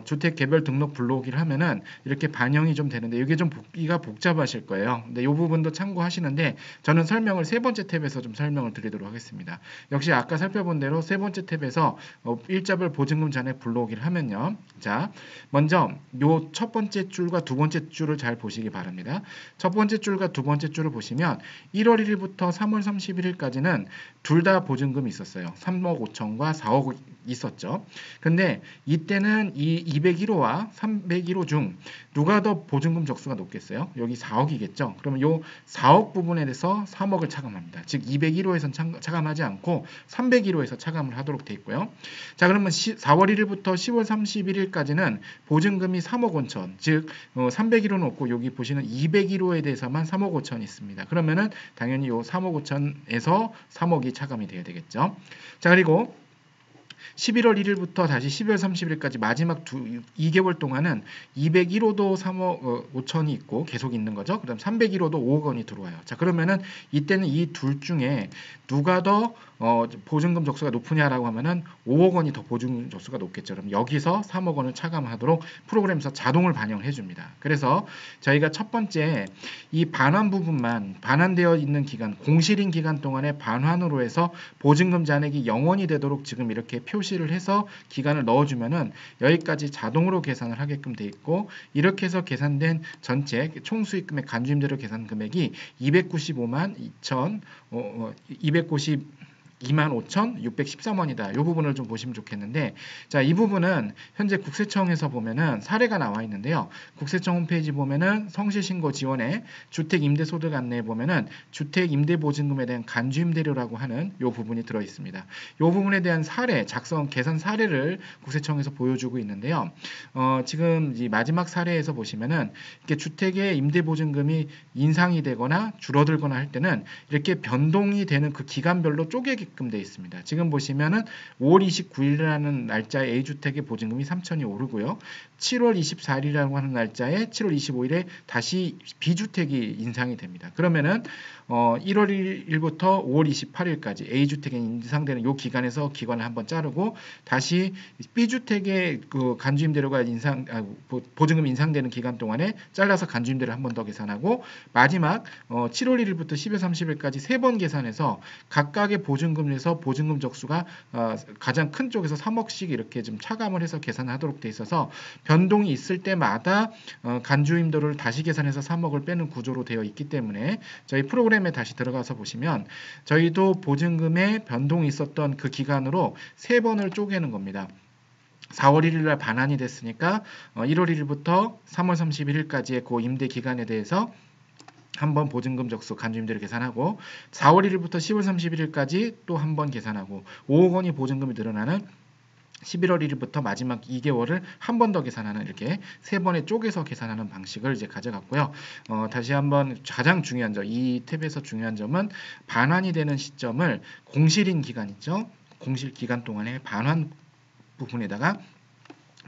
주택 개별 등록 불러오기를 하면은 이렇게 반영이 좀 되는데 이게 좀 보기가 복잡하실 거예요. 근데 이 부분도 참고하시는데 저는 설명을 세 번째 탭에서 좀 설명을 드리도록 하겠습니다. 역시 아까 살펴본 대로 세 번째 탭에서 일자별 보증금 잔액 불러오기를 하면요. 자, 먼저 요 첫 번째 줄과 두 번째 줄을 잘 보시기 바랍니다. 첫 번째 줄과 두 번째 줄을 보시면 1월 1일부터 3월 31일까지는 둘 다 보증금이 있었어요. 3억 5천과 4억 있었죠. 근데 이때는 이 201호와 301호 중 누가 더 보증금 적수가 높겠어요? 여기 4억이겠죠. 그러면 요 4억 부분에 대해서 3억을 차감합니다. 즉 201호에선 차감하지 않고 301호에서 차감을 하도록 돼 있고요. 자 그러면 4월 1일부터 10월 31일까지는 보증금이 3억 5천, 즉 301호는 없고 여기 보시는 201호에 대해서만 3억 5천이 있습니다. 그러면은 당연히 요 3억 5천에서 3억이 차감이 돼야 되겠죠. 자 그리고 11월 1일부터 다시 12월 30일까지 마지막 2개월 동안은 201호도 3억 5천이 있고 계속 있는 거죠. 그다음 301호도 5억 원이 들어와요. 자, 그러면은 이때는 이 둘 중에 누가 더 보증금 적수가 높으냐라고 하면은 5억 원이 더 보증금 적수가 높겠죠. 그럼 여기서 3억 원을 차감하도록 프로그램에서 자동을 반영해 줍니다. 그래서 저희가 첫 번째 이 반환 부분만 반환되어 있는 기간, 공실인 기간 동안에 반환으로 해서 보증금 잔액이 0원이 되도록 지금 이렇게 표시를 해서 기간을 넣어주면은 여기까지 자동으로 계산을 하게끔 돼 있고, 이렇게 해서 계산된 전체 총수익금액 간주임대료 계산 금액이 295만 25,613원이다. 이 부분을 좀 보시면 좋겠는데, 자, 이 부분은 현재 국세청에서 보면은 사례가 나와 있는데요. 국세청 홈페이지 보면은 성실신고 지원에 주택임대소득 안내에 보면은 주택임대보증금에 대한 간주임대료라고 하는 이 부분이 들어 있습니다. 이 부분에 대한 사례, 작성, 계산 사례를 국세청에서 보여주고 있는데요. 지금 이 마지막 사례에서 보시면은 이렇게 주택의 임대보증금이 인상이 되거나 줄어들거나 할 때는 이렇게 변동이 되는 그 기간별로 쪼개게끔 되어 있습니다. 지금 보시면은 5월 29일이라는 날짜에 A주택의 보증금이 3천이 오르고요. 7월 24일이라고 하는 날짜에 7월 25일에 다시 B주택이 인상이 됩니다. 그러면은 1월 1일부터 5월 28일까지 A주택에 인상되는 이 기간에서 기간을 한번 자르고, 다시 B주택의 그 간주임대료가 보증금 인상되는 기간 동안에 잘라서 간주임대를 한 번 더 계산하고, 마지막 7월 1일부터 12월 30일까지 세 번 계산해서 각각의 보증금에서 보증금 적수가 가장 큰 쪽에서 3억씩 이렇게 좀 차감을 해서 계산하도록 돼 있어서 변동이 있을 때마다 간주임대료를 다시 계산해서 3억을 빼는 구조로 되어 있기 때문에 저희 프로그램에 다시 들어가서 보시면 저희도 보증금에 변동이 있었던 그 기간으로 세 번을 쪼개는 겁니다. 4월 1일 날 반환이 됐으니까 1월 1일부터 3월 31일까지의 그 임대 기간에 대해서 한번 보증금 적수 간주임대료 계산하고, 4월 1일부터 10월 31일까지 또 한 번 계산하고, 5억 원이 보증금이 늘어나는 11월 1일부터 마지막 2개월을 한 번 더 계산하는, 이렇게 세 번에 쪼개서 계산하는 방식을 이제 가져갔고요. 다시 한번 가장 중요한 점, 이 탭에서 중요한 점은 반환이 되는 시점을 공실인 기간 있죠. 공실 기간 동안의 반환 부분에다가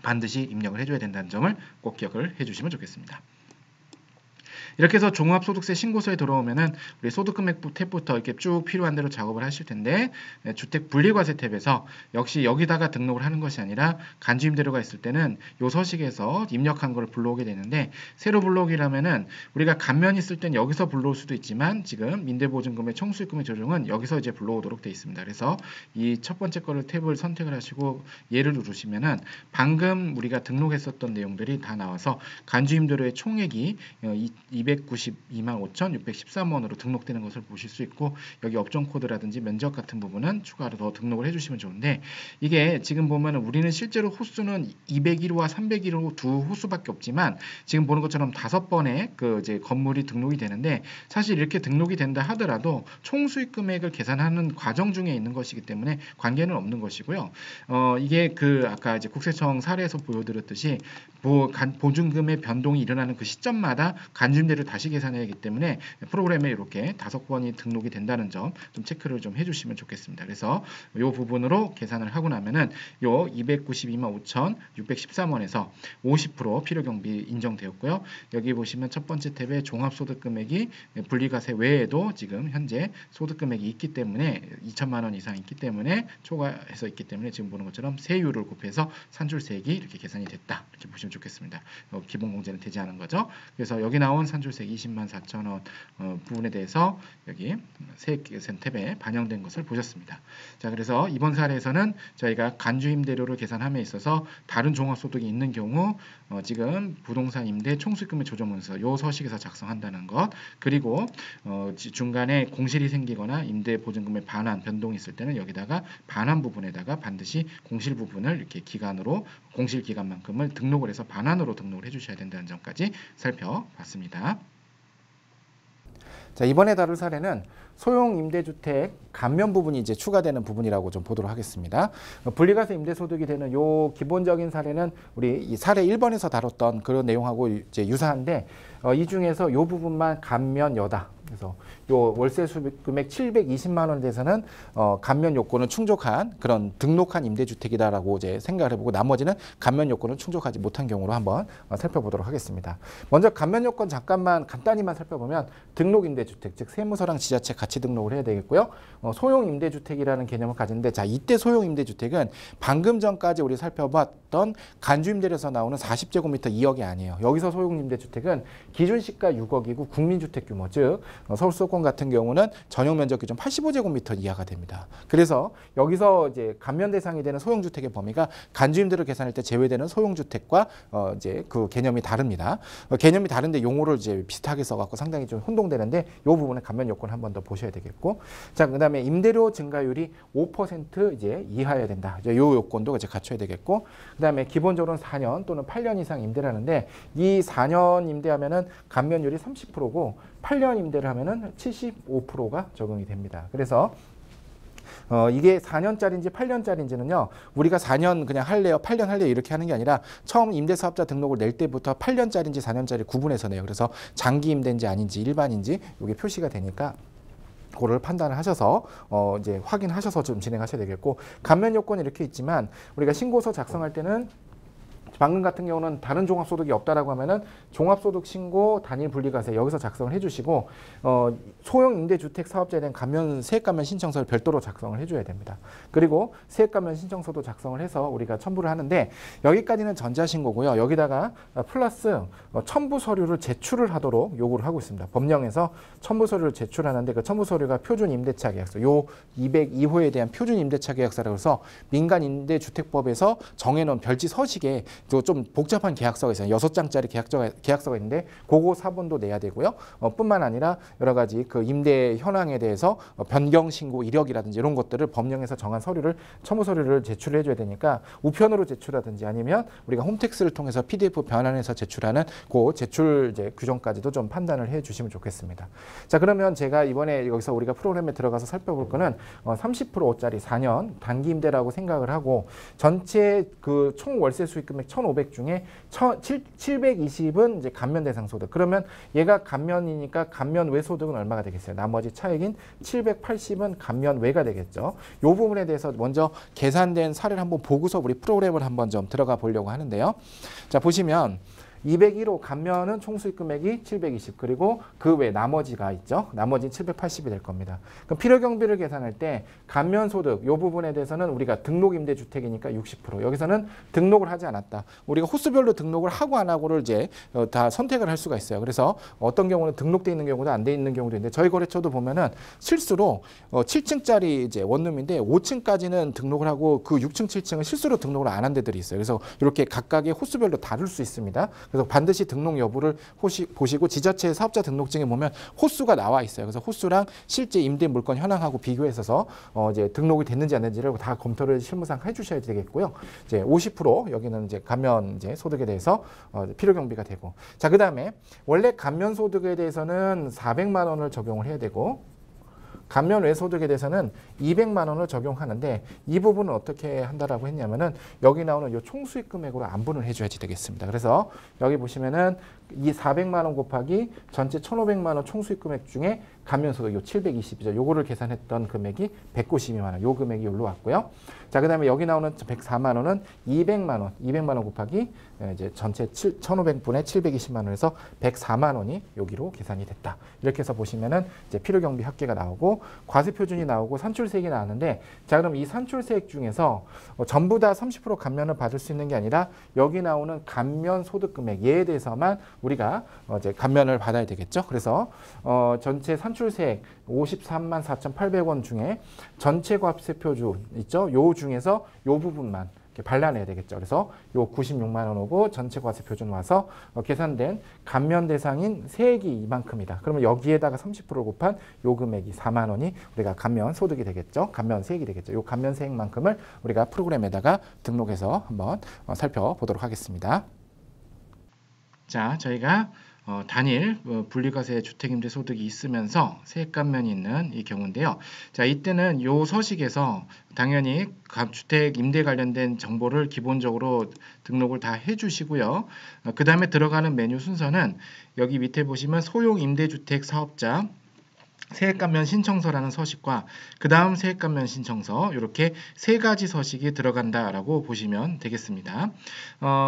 반드시 입력을 해줘야 된다는 점을 꼭 기억을 해주시면 좋겠습니다. 이렇게 해서 종합소득세 신고서에 들어오면은 우리 소득금액부 탭부터 이렇게 쭉 필요한 대로 작업을 하실 텐데, 주택 분리과세 탭에서 역시 여기다가 등록을 하는 것이 아니라 간주임대료가 있을 때는 요 서식에서 입력한 걸 불러오게 되는데, 새로 불러오기라면은 우리가 간면이 있을 땐 여기서 불러올 수도 있지만 지금 임대보증금의 총수익금의 조정은 여기서 이제 불러오도록 되어 있습니다. 그래서 이 첫 번째 거를 탭을 선택을 하시고 얘를 누르시면은 방금 우리가 등록했었던 내용들이 다 나와서 간주임대료의 총액이 292만 5,613원으로 등록되는 것을 보실 수 있고, 여기 업종 코드라든지 면적 같은 부분은 추가로 더 등록을 해주시면 좋은데, 이게 지금 보면 우리는 실제로 호수는 201호와 301호 두 호수밖에 없지만 지금 보는 것처럼 5번의 그 이제 건물이 등록이 되는데, 사실 이렇게 등록이 된다 하더라도 총수익 금액을 계산하는 과정 중에 있는 것이기 때문에 관계는 없는 것이고요. 이게 그 아까 이제 국세청 사례에서 보여드렸듯이 보증금의 변동이 일어나는 그 시점마다 간주임대를 다시 계산해야 하기 때문에 프로그램에 이렇게 5번이 등록이 된다는 점 좀 체크를 좀 해주시면 좋겠습니다. 그래서 이 부분으로 계산을 하고 나면은 요 292만 5,613원에서 50% 필요경비 인정되었고요. 여기 보시면 첫 번째 탭에 종합소득금액이 분리과세 외에도 지금 현재 소득금액이 있기 때문에 2천만 원 이상 있기 때문에 초과해서 있기 때문에 지금 보는 것처럼 세율을 곱해서 산출세액이 이렇게 계산이 됐다, 이렇게 보시면 좋겠습니다. 기본공제는 되지 않은 거죠. 그래서 여기 나온 산출세액 20만 4천 원 부분에 대해서 여기 세액계산 탭에 반영된 것을 보셨습니다. 자, 그래서 이번 사례에서는 저희가 간주임대료를 계산함에 있어서 다른 종합소득이 있는 경우 지금 부동산 임대 총수익금의 조정문서 요 서식에서 작성한다는 것, 그리고 중간에 공실이 생기거나 임대 보증금의 반환 변동이 있을 때는 여기다가 반환 부분에다가 반드시 공실 부분을 이렇게 기간으로 공실 기간만큼을 등록을 해서 반환으로 등록을 해주셔야 된다는 점까지 살펴봤습니다. 자, 이번에 다룰 사례는 소형 임대주택 감면 부분이 이제 추가되는 부분이라고 좀 보도록 하겠습니다. 분리과세 임대소득이 되는 요 기본적인 사례는 우리 이 사례 1번에서 다뤘던 그런 내용하고 이제 유사한데 이 중에서 요 부분만 감면 여다. 그래서 요 월세 수익 금액 720만 원에 대해서는 감면 요건을 충족한 그런 등록한 임대주택이다라고 이제 생각을 해보고 나머지는 감면 요건을 충족하지 못한 경우로 한번 살펴보도록 하겠습니다. 먼저 감면 요건 잠깐만 간단히만 살펴보면 등록 임대주택, 즉 세무서랑 지자체 같이 등록을 해야 되겠고요. 소형 임대주택이라는 개념을 가지는데 자 이때 소형 임대주택은 방금 전까지 우리 살펴봤던 간주임대료에서 나오는 40제곱미터 2억이 아니에요. 여기서 소형 임대주택은 기준 시가 6억이고 국민주택 규모 즉 서울 수도권 같은 경우는 전용 면적 기준 85제곱미터 이하가 됩니다. 그래서 여기서 이제 감면 대상이 되는 소형주택의 범위가 간주임대료 계산할 때 제외되는 소형주택과 이제 그 개념이 다릅니다. 개념이 다른데 용어를 이제 비슷하게 써갖고 상당히 좀 혼동되는데 이 부분에 감면 요건 한 번 더 보셔야 되겠고, 자 그다음에 임대료 증가율이 5% 이제 이하여야 된다. 이 요건도 이제 갖춰야 되겠고, 그다음에 기본적으로는 4년 또는 8년 이상 임대라는데 이 4년 임대하면은 감면율이 30%고 8년 임대를 하면은 75%가 적용이 됩니다. 그래서 이게 4년짜리인지 8년짜리인지는요, 우리가 4년 그냥 할래요, 8년 할래요 이렇게 하는 게 아니라 처음 임대사업자 등록을 낼 때부터 8년짜리인지 4년짜리 구분해서 내요. 그래서 장기 임대인지 아닌지 일반인지 이게 표시가 되니까 그거를 판단을 하셔서 이제 확인하셔서 좀 진행하셔야 되겠고, 감면 요건이 이렇게 있지만 우리가 신고서 작성할 때는 방금 같은 경우는 다른 종합소득이 없다라고 하면은 종합소득 신고 단일 분리과세 여기서 작성을 해주시고 소형 임대주택 사업자에 대한 감면 세액감면 신청서를 별도로 작성을 해줘야 됩니다. 그리고 세액감면 신청서도 작성을 해서 우리가 첨부를 하는데 여기까지는 전자신고고요. 여기다가 플러스 첨부 서류를 제출을 하도록 요구를 하고 있습니다. 법령에서 첨부 서류를 제출하는데 그 첨부 서류가 표준 임대차 계약서 요 202호에 대한 표준 임대차 계약서라고 해서 민간 임대주택법에서 정해놓은 별지 서식에 좀 복잡한 계약서가 있어요. 6장짜리 계약서가 있는데 그거 사본도 내야 되고요. 뿐만 아니라 여러 가지 그 임대 현황에 대해서 변경 신고 이력이라든지 이런 것들을 법령에서 정한 서류를 첨부 서류를 제출해 줘야 되니까 우편으로 제출하든지 아니면 우리가 홈택스를 통해서 PDF 변환해서 제출하는 그 제출 이제 규정까지도 좀 판단을 해 주시면 좋겠습니다. 자, 그러면 제가 이번에 여기서 우리가 프로그램에 들어가서 살펴볼 거는 30%짜리 4년 단기 임대라고 생각을 하고 전체 그 총 월세 수익 금액 1,500 중에 720은 이제 감면 대상 소득. 그러면 얘가 감면이니까 감면 외 소득은 얼마가 되겠어요? 나머지 차액인 780은 감면 외가 되겠죠. 이 부분에 대해서 먼저 계산된 사례를 한번 보고서 우리 프로그램을 한번 좀 들어가 보려고 하는데요. 자, 보시면 201호 감면은 총수익 금액이 720 그리고 그 외 나머지가 있죠. 나머지는 780이 될 겁니다. 그럼 필요경비를 계산할 때 감면 소득 이 부분에 대해서는 우리가 등록 임대주택이니까 60% 여기서는 등록을 하지 않았다. 우리가 호수별로 등록을 하고 안 하고를 이제 다 선택을 할 수가 있어요. 그래서 어떤 경우는 등록돼 있는 경우도 안 돼 있는 경우도 있는데 저희 거래처도 보면은 실수로 7층짜리 이제 원룸인데 5층까지는 등록을 하고 그 6층, 7층은 실수로 등록을 안 한 데들이 있어요. 그래서 이렇게 각각의 호수별로 다를 수 있습니다. 그래서 반드시 등록 여부를 보시고 지자체 사업자 등록증에 보면 호수가 나와 있어요. 그래서 호수랑 실제 임대 물건 현황하고 비교해서 이제 등록이 됐는지 안 됐는지를 다 검토를 실무상 해주셔야 되겠고요. 이제 50% 여기는 이제 감면 이제 소득에 대해서 필요 경비가 되고, 자 그다음에 원래 감면 소득에 대해서는 400만 원을 적용을 해야 되고. 감면 외 소득에 대해서는 200만 원을 적용하는데 이 부분은 어떻게 한다라고 했냐면은 여기 나오는 이 총수익 금액으로 안분을 해줘야지 되겠습니다. 그래서 여기 보시면은 이 400만 원 곱하기 전체 1,500만 원 총수익 금액 중에 감면 소득 요 720이죠. 요거를 계산했던 금액이 192만 원. 요 금액이 여기로 왔고요. 자, 그다음에 여기 나오는 104만 원은 200만 원. 200만 원 곱하기 이제 전체 1,500분의 720만 원에서 104만 원이 여기로 계산이 됐다. 이렇게 해서 보시면은 이제 필요 경비 합계가 나오고 과세 표준이 나오고 산출세액이 나왔는데, 자 그럼 이 산출세액 중에서 전부 다 30% 감면을 받을 수 있는 게 아니라 여기 나오는 감면 소득 금액 얘에 대해서만 우리가 이제 감면을 받아야 되겠죠. 그래서 전체 산출세액 53만 4,800원 중에 전체 과세 표준 있죠. 요 중에서 요 부분만 발라내야 되겠죠. 그래서 요 96만 원 오고 전체 과세 표준 와서 계산된 감면 대상인 세액이 이만큼이다. 그러면 여기에다가 30% 곱한 요 금액이 4만 원이 우리가 감면 소득이 되겠죠. 감면 세액이 되겠죠. 요 감면 세액만큼을 우리가 프로그램에다가 등록해서 한번 살펴보도록 하겠습니다. 자, 저희가 단일 분리과세 주택임대 소득이 있으면서 세액 감면이 있는 이 경우인데요. 자, 이때는 요 서식에서 당연히 주택 임대 관련된 정보를 기본적으로 등록을 다 해주시고요. 그 다음에 들어가는 메뉴 순서는 여기 밑에 보시면 소형 임대주택 사업자 세액감면 신청서라는 서식과 그 다음 세액감면 신청서 이렇게 세 가지 서식이 들어간다라고 보시면 되겠습니다.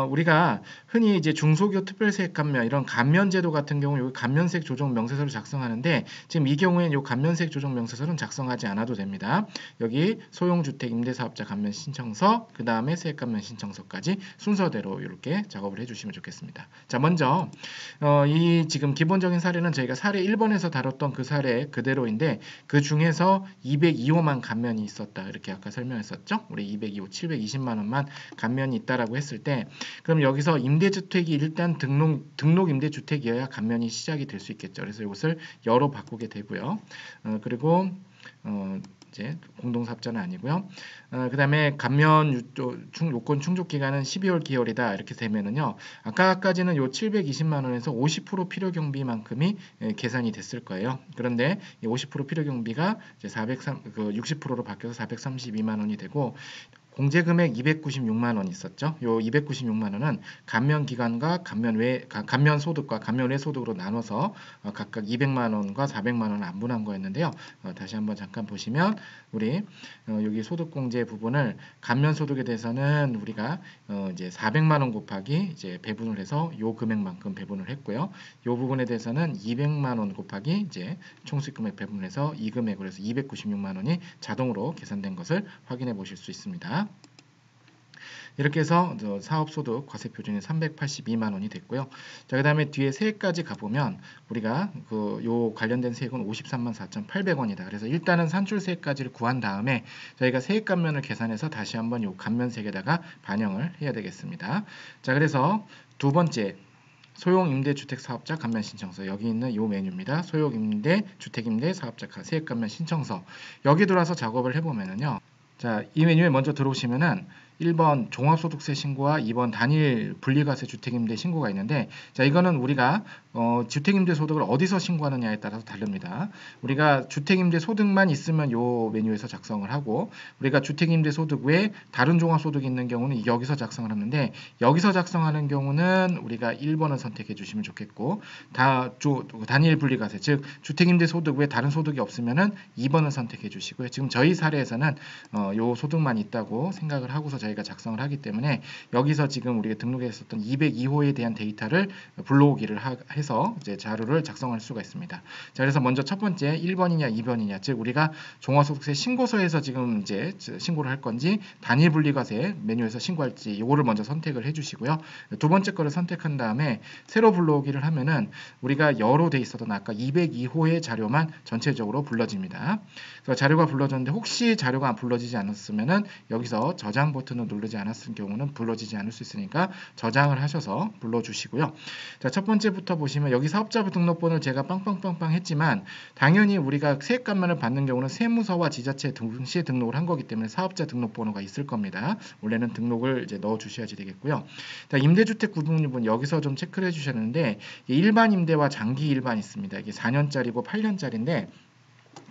우리가 흔히 이제 중소기업 특별세액감면 이런 감면제도 같은 경우 여기 감면세액 조정 명세서를 작성하는데 지금 이 경우에는 이 감면세액 조정 명세서는 작성하지 않아도 됩니다. 여기 소형주택 임대사업자 감면 신청서 그 다음에 세액감면 신청서까지 순서대로 이렇게 작업을 해주시면 좋겠습니다. 자, 먼저 이 지금 기본적인 사례는 저희가 사례 1번에서 다뤘던 그 사례 그대로인데 그 중에서 202호만 감면이 있었다 이렇게 아까 설명했었죠. 우리 202호 720만 원만 감면이 있다라고 했을 때 그럼 여기서 임대주택이 일단 등록 임대주택이어야 감면이 시작이 될 수 있겠죠. 그래서 이것을 여로 바꾸게 되고요. 그리고 이제 공동사업자는 아니고요. 그 다음에 감면 요건 충족 기간은 12월 기월이다 이렇게 되면은요. 아까까지는 요 720만 원에서 50% 필요 경비만큼이 계산이 됐을 거예요. 그런데 50% 필요 경비가 이제 60%로 바뀌어서 432만 원이 되고 공제금액 296만 원 있었죠. 요 296만 원은 감면 기간과 감면 소득과 감면 외 소득으로 나눠서 각각 200만 원과 400만 원을 안분한 거였는데요. 다시 한번 잠깐 보시면 우리 여기 소득 공제 부분을 감면 소득에 대해서는 우리가 이제 400만 원 곱하기 이제 배분을 해서 요 금액만큼 배분을 했고요. 요 부분에 대해서는 200만 원 곱하기 이제 총수익 금액 배분을 해서 이 금액으로 해서 296만 원이 자동으로 계산된 것을 확인해 보실 수 있습니다. 이렇게 해서 사업소득 과세표준이 382만 원이 됐고요. 자, 그 다음에 뒤에 세액까지 가보면 우리가 요 관련된 세액은 53만 4,800원이다. 그래서 일단은 산출세액까지를 구한 다음에 저희가 세액 감면을 계산해서 다시 한번 요 감면세액에다가 반영을 해야 되겠습니다. 자, 그래서 두 번째 소형 임대주택 사업자 감면 신청서 여기 있는 요 메뉴입니다. 소형 임대 주택임대 사업자 세액 감면 신청서 여기 들어와서 작업을 해보면은요. 자, 이 메뉴에 먼저 들어오시면은 1번 종합소득세 신고와 2번 단일 분리과세 주택임대 신고가 있는데 자, 이거는 우리가 주택임대 소득을 어디서 신고하느냐에 따라서 다릅니다. 우리가 주택임대 소득만 있으면 요 메뉴에서 작성을 하고 우리가 주택임대 소득 외에 다른 종합소득이 있는 경우는 여기서 작성을 하는데 여기서 작성하는 경우는 우리가 1번을 선택해 주시면 좋겠고 단일 분리과세 즉 주택임대 소득 외에 다른 소득이 없으면은 2번을 선택해 주시고요. 지금 저희 사례에서는 요 소득만 있다고 생각을 하고서 저희가 작성을 하기 때문에 여기서 지금 우리가 등록했었던 202호에 대한 데이터를 불러오기를 해서 이제 자료를 작성할 수가 있습니다. 자, 그래서 먼저 첫 번째 1번이냐 2번이냐 즉 우리가 종합소득세 신고서에서 지금 이제 신고를 할 건지 단일 분리과세 메뉴에서 신고할지 이거를 먼저 선택을 해주시고요. 두 번째 거를 선택한 다음에 새로 불러오기를 하면은 우리가 여로 돼 있었던 아까 202호의 자료만 전체적으로 불러집니다. 그래서 자료가 불러졌는데 혹시 자료가 안 불러지지 않았으면은 여기서 저장 버튼을 누르지 않았을 경우는 불러지지 않을 수 있으니까 저장을 하셔서 불러주시고요. 자, 첫 번째부터 보시면 여기 사업자 등록번호를 제가 빵빵빵빵 했지만 당연히 우리가 세액 감면을 받는 경우는 세무서와 지자체에 동시에 등록을 한 거기 때문에 사업자 등록번호가 있을 겁니다. 원래는 등록을 이제 넣어 주셔야지 되겠고요. 자, 임대주택 구분유분 여기서 좀 체크를 해 주셨는데 일반 임대와 장기 일반 있습니다. 이게 4년짜리고 8년짜리인데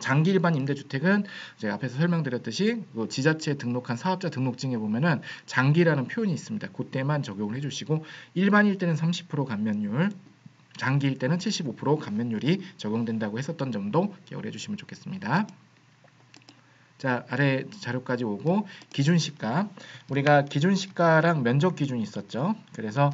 장기 일반 임대주택은 제가 앞에서 설명드렸듯이 지자체에 등록한 사업자 등록증에 보면은 장기라는 표현이 있습니다. 그때만 적용을 해주시고 일반일 때는 30% 감면율 장기일 때는 75% 감면율이 적용된다고 했었던 점도 기억을 해주시면 좋겠습니다. 자, 아래 자료까지 오고 기준시가 우리가 기준시가랑 면적 기준이 있었죠. 그래서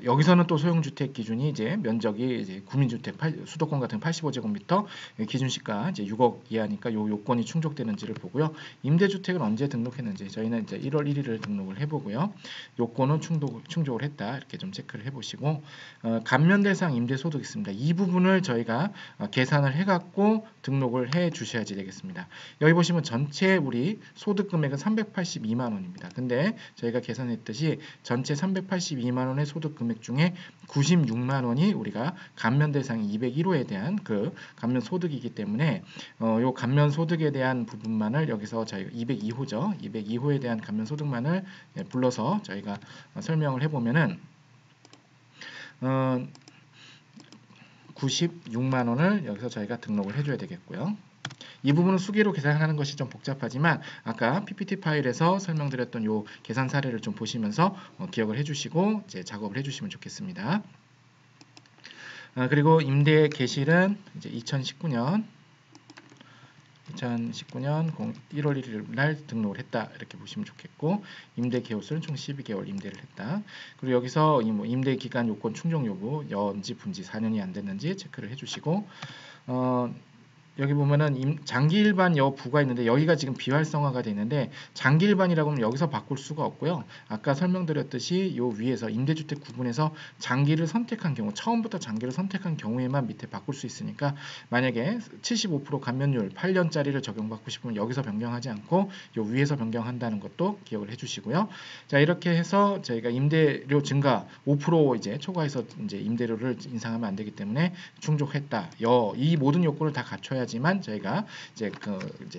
여기서는 또 소형주택 기준이 이제 면적이 이제 구민주택 수도권 같은 85제곱미터 기준시가 이제 6억 이하니까 요 요건이 충족되는지를 보고요. 임대주택은 언제 등록했는지 저희는 이제 1월 1일을 등록을 해보고요. 요건은 충족을 했다 이렇게 좀 체크를 해보시고 감면 대상 임대소득 있습니다. 이 부분을 저희가 계산을 해갖고 등록을 해 주셔야지 되겠습니다. 여기 보시면 전체 우리 소득 금액은 382만 원입니다. 근데 저희가 계산했듯이 전체 382만 원의 소득 금액 중에 96만 원이 우리가 감면 대상 201호에 대한 그 감면 소득이기 때문에 요 감면 소득에 대한 부분만을 여기서 저희가 202호죠. 202호에 대한 감면 소득만을 불러서 저희가 설명을 해보면은 96만 원을 여기서 저희가 등록을 해줘야 되겠고요. 이 부분은 수기로 계산하는 것이 좀 복잡하지만 아까 PPT 파일에서 설명드렸던 요 계산 사례를 좀 보시면서 기억을 해주시고 이제 작업을 해주시면 좋겠습니다. 그리고 임대 개실은 이제 2019년 1월 1일 날 등록을 했다 이렇게 보시면 좋겠고, 임대 개호수는 총 12개월 임대를 했다. 그리고 여기서 뭐 임대 기간 요건 충족 여부 연지 분지 4년이 안 됐는지 체크를 해주시고, 여기 보면은 장기 일반 여부가 있는데 여기가 지금 비활성화가 되어 있는데 장기 일반이라고 하면 여기서 바꿀 수가 없고요. 아까 설명드렸듯이 요 위에서 임대주택 구분에서 장기를 선택한 경우, 처음부터 장기를 선택한 경우에만 밑에 바꿀 수 있으니까 만약에 75% 감면율 8년짜리를 적용받고 싶으면 여기서 변경하지 않고 요 위에서 변경한다는 것도 기억을 해주시고요. 자, 이렇게 해서 저희가 임대료 증가 5% 이제 초과해서 이제 임대료를 인상하면 안 되기 때문에 충족했다. 이 모든 요건을 다 갖춰야 지만 저희가 이제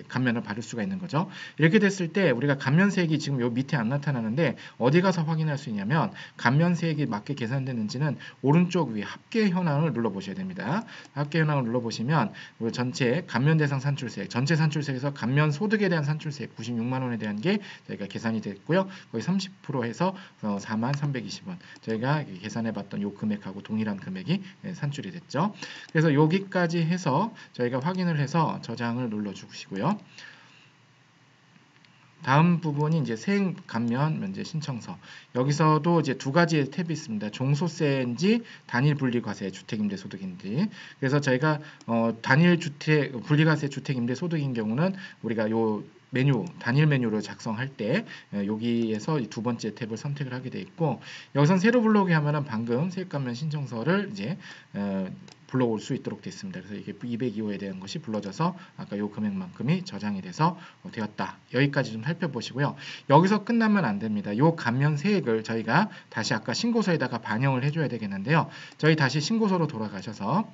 감면을 받을 수가 있는 거죠. 이렇게 됐을 때 우리가 감면세액이 지금 요 밑에 안 나타나는데 어디 가서 확인할 수 있냐면 감면세액이 맞게 계산됐는지는 오른쪽 위에 합계 현황을 눌러 보셔야 됩니다. 합계 현황을 눌러 보시면 우리 전체 감면 대상 산출세액, 전체 산출세액에서 감면 소득에 대한 산출세액 96만 원에 대한 게 저희가 계산이 됐고요. 거의 30% 해서 43,320원 저희가 계산해 봤던 요 금액하고 동일한 금액이 산출이 됐죠. 그래서 여기까지 해서 저희가 확인을 해서 저장을 눌러주시고요. 다음 부분이 이제 세액 감면 면제 신청서. 여기서도 이제 두 가지의 탭이 있습니다. 종소세인지 단일 분리과세 주택임대소득인지. 그래서 저희가 단일 주택 분리과세 주택임대소득인 경우는 우리가 요 메뉴, 단일 메뉴로 작성할 때 여기에서 두 번째 탭을 선택을 하게 돼 있고, 여기선 새로 불러오게 하면은 방금 세액 감면 신청서를 이제 불러올 수 있도록 되어 있습니다. 그래서 이게 202호에 대한 것이 불러져서 아까 요 금액만큼이 저장이 돼서 되었다. 여기까지 좀 살펴보시고요. 여기서 끝나면 안 됩니다. 요 감면 세액을 저희가 다시 아까 신고서에다가 반영을 해줘야 되겠는데요. 저희 다시 신고서로 돌아가셔서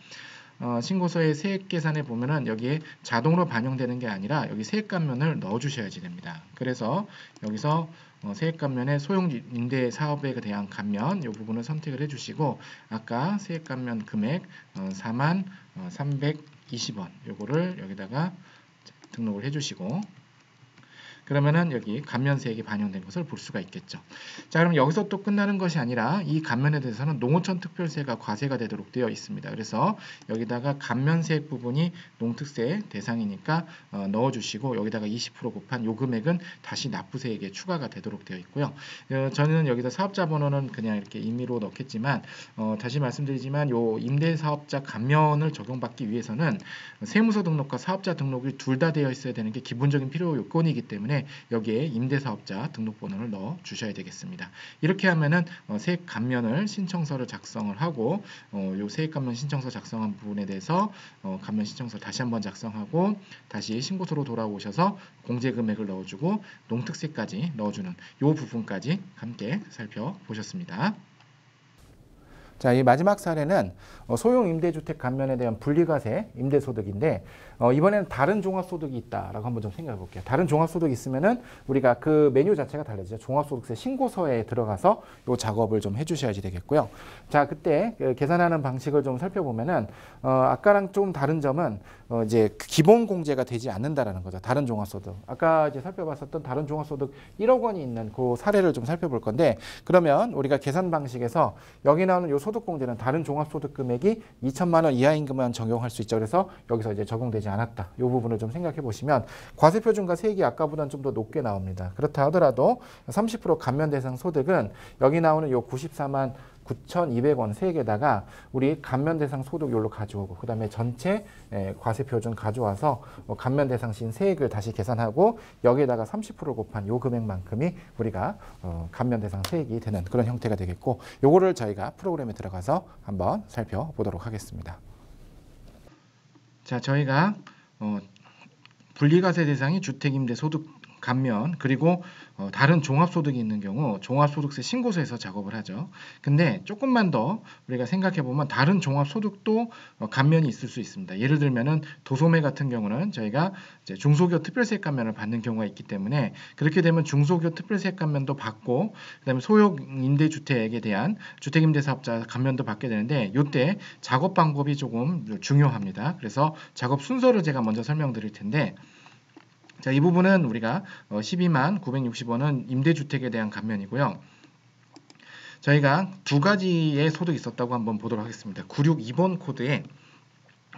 신고서의 세액 계산에 보면은 여기에 자동으로 반영되는 게 아니라 여기 세액 감면을 넣어 주셔야지 됩니다. 그래서 여기서 세액 감면의 소형 임대 사업에 대한 감면 이 부분을 선택을 해주시고, 아까 세액 감면 금액 43,320원 요거를 여기다가 등록을 해주시고, 그러면은 여기 감면세액이 반영된 것을 볼 수가 있겠죠. 자, 그럼 여기서 또 끝나는 것이 아니라 이 감면에 대해서는 농어촌 특별세가 과세가 되도록 되어 있습니다. 그래서 여기다가 감면세액 부분이 농특세 대상이니까 넣어주시고, 여기다가 20% 곱한 요 금액은 다시 납부세액에 추가가 되도록 되어 있고요. 저는 여기다 사업자 번호는 그냥 이렇게 임의로 넣겠지만 다시 말씀드리지만 요 임대사업자 감면을 적용받기 위해서는 세무서 등록과 사업자 등록이 둘 다 되어 있어야 되는 게 기본적인 필요 요건이기 때문에 여기에 임대사업자 등록번호를 넣어 주셔야 되겠습니다. 이렇게 하면은 세액 감면을 신청서를 작성을 하고 요 세액 감면 신청서 작성한 부분에 대해서 감면 신청서 다시 한번 작성하고 다시 신고서로 돌아오셔서 공제 금액을 넣어주고 농특세까지 넣어주는 요 부분까지 함께 살펴보셨습니다. 자, 이 마지막 사례는 소형 임대주택 감면에 대한 분리과세 임대소득인데 이번에는 다른 종합소득이 있다라고 한번 좀 생각해 볼게요. 다른 종합소득이 있으면은 우리가 그 메뉴 자체가 달라지죠. 종합소득세 신고서에 들어가서 이 작업을 좀 해주셔야지 되겠고요. 자, 그때 계산하는 방식을 좀 살펴보면은 아까랑 좀 다른 점은 이제 기본 공제가 되지 않는다라는 거죠. 다른 종합소득. 아까 이제 살펴봤었던 다른 종합소득 1억 원이 있는 그 사례를 좀 살펴볼 건데, 그러면 우리가 계산 방식에서 여기 나오는 요 소득 공제는 다른 종합소득 금액이 2천만 원 이하인 것만 적용할 수 있죠. 그래서 여기서 이제 적용되지 않았다. 이 부분을 좀 생각해 보시면 과세표준과 세액이 아까보다는 좀 더 높게 나옵니다. 그렇다 하더라도 30% 감면 대상 소득은 여기 나오는 요 94만 9,200원 세액에다가 우리 감면 대상 소득 요로 가져오고, 그 다음에 전체 과세 표준 가져와서 감면 대상 신 세액을 다시 계산하고 여기에다가 30% 곱한 요 금액만큼이 우리가 감면 대상 세액이 되는 그런 형태가 되겠고, 요거를 저희가 프로그램에 들어가서 한번 살펴보도록 하겠습니다. 자, 저희가 분리과세 대상이 주택임대 소득 감면 그리고 다른 종합소득이 있는 경우 종합소득세 신고서에서 작업을 하죠. 근데 조금만 더 우리가 생각해 보면 다른 종합소득도 감면이 있을 수 있습니다. 예를 들면은 도소매 같은 경우는 저희가 이제 중소기업 특별세 감면을 받는 경우가 있기 때문에 그렇게 되면 중소기업 특별세 감면도 받고 그다음에 소형 임대주택에 대한 주택임대사업자 감면도 받게 되는데 이때 작업 방법이 조금 중요합니다. 그래서 작업 순서를 제가 먼저 설명드릴 텐데 자, 이 부분은 우리가 12만 960원은 임대주택에 대한 감면이고요. 저희가 두 가지의 소득이 있었다고 한번 보도록 하겠습니다. 962번 코드에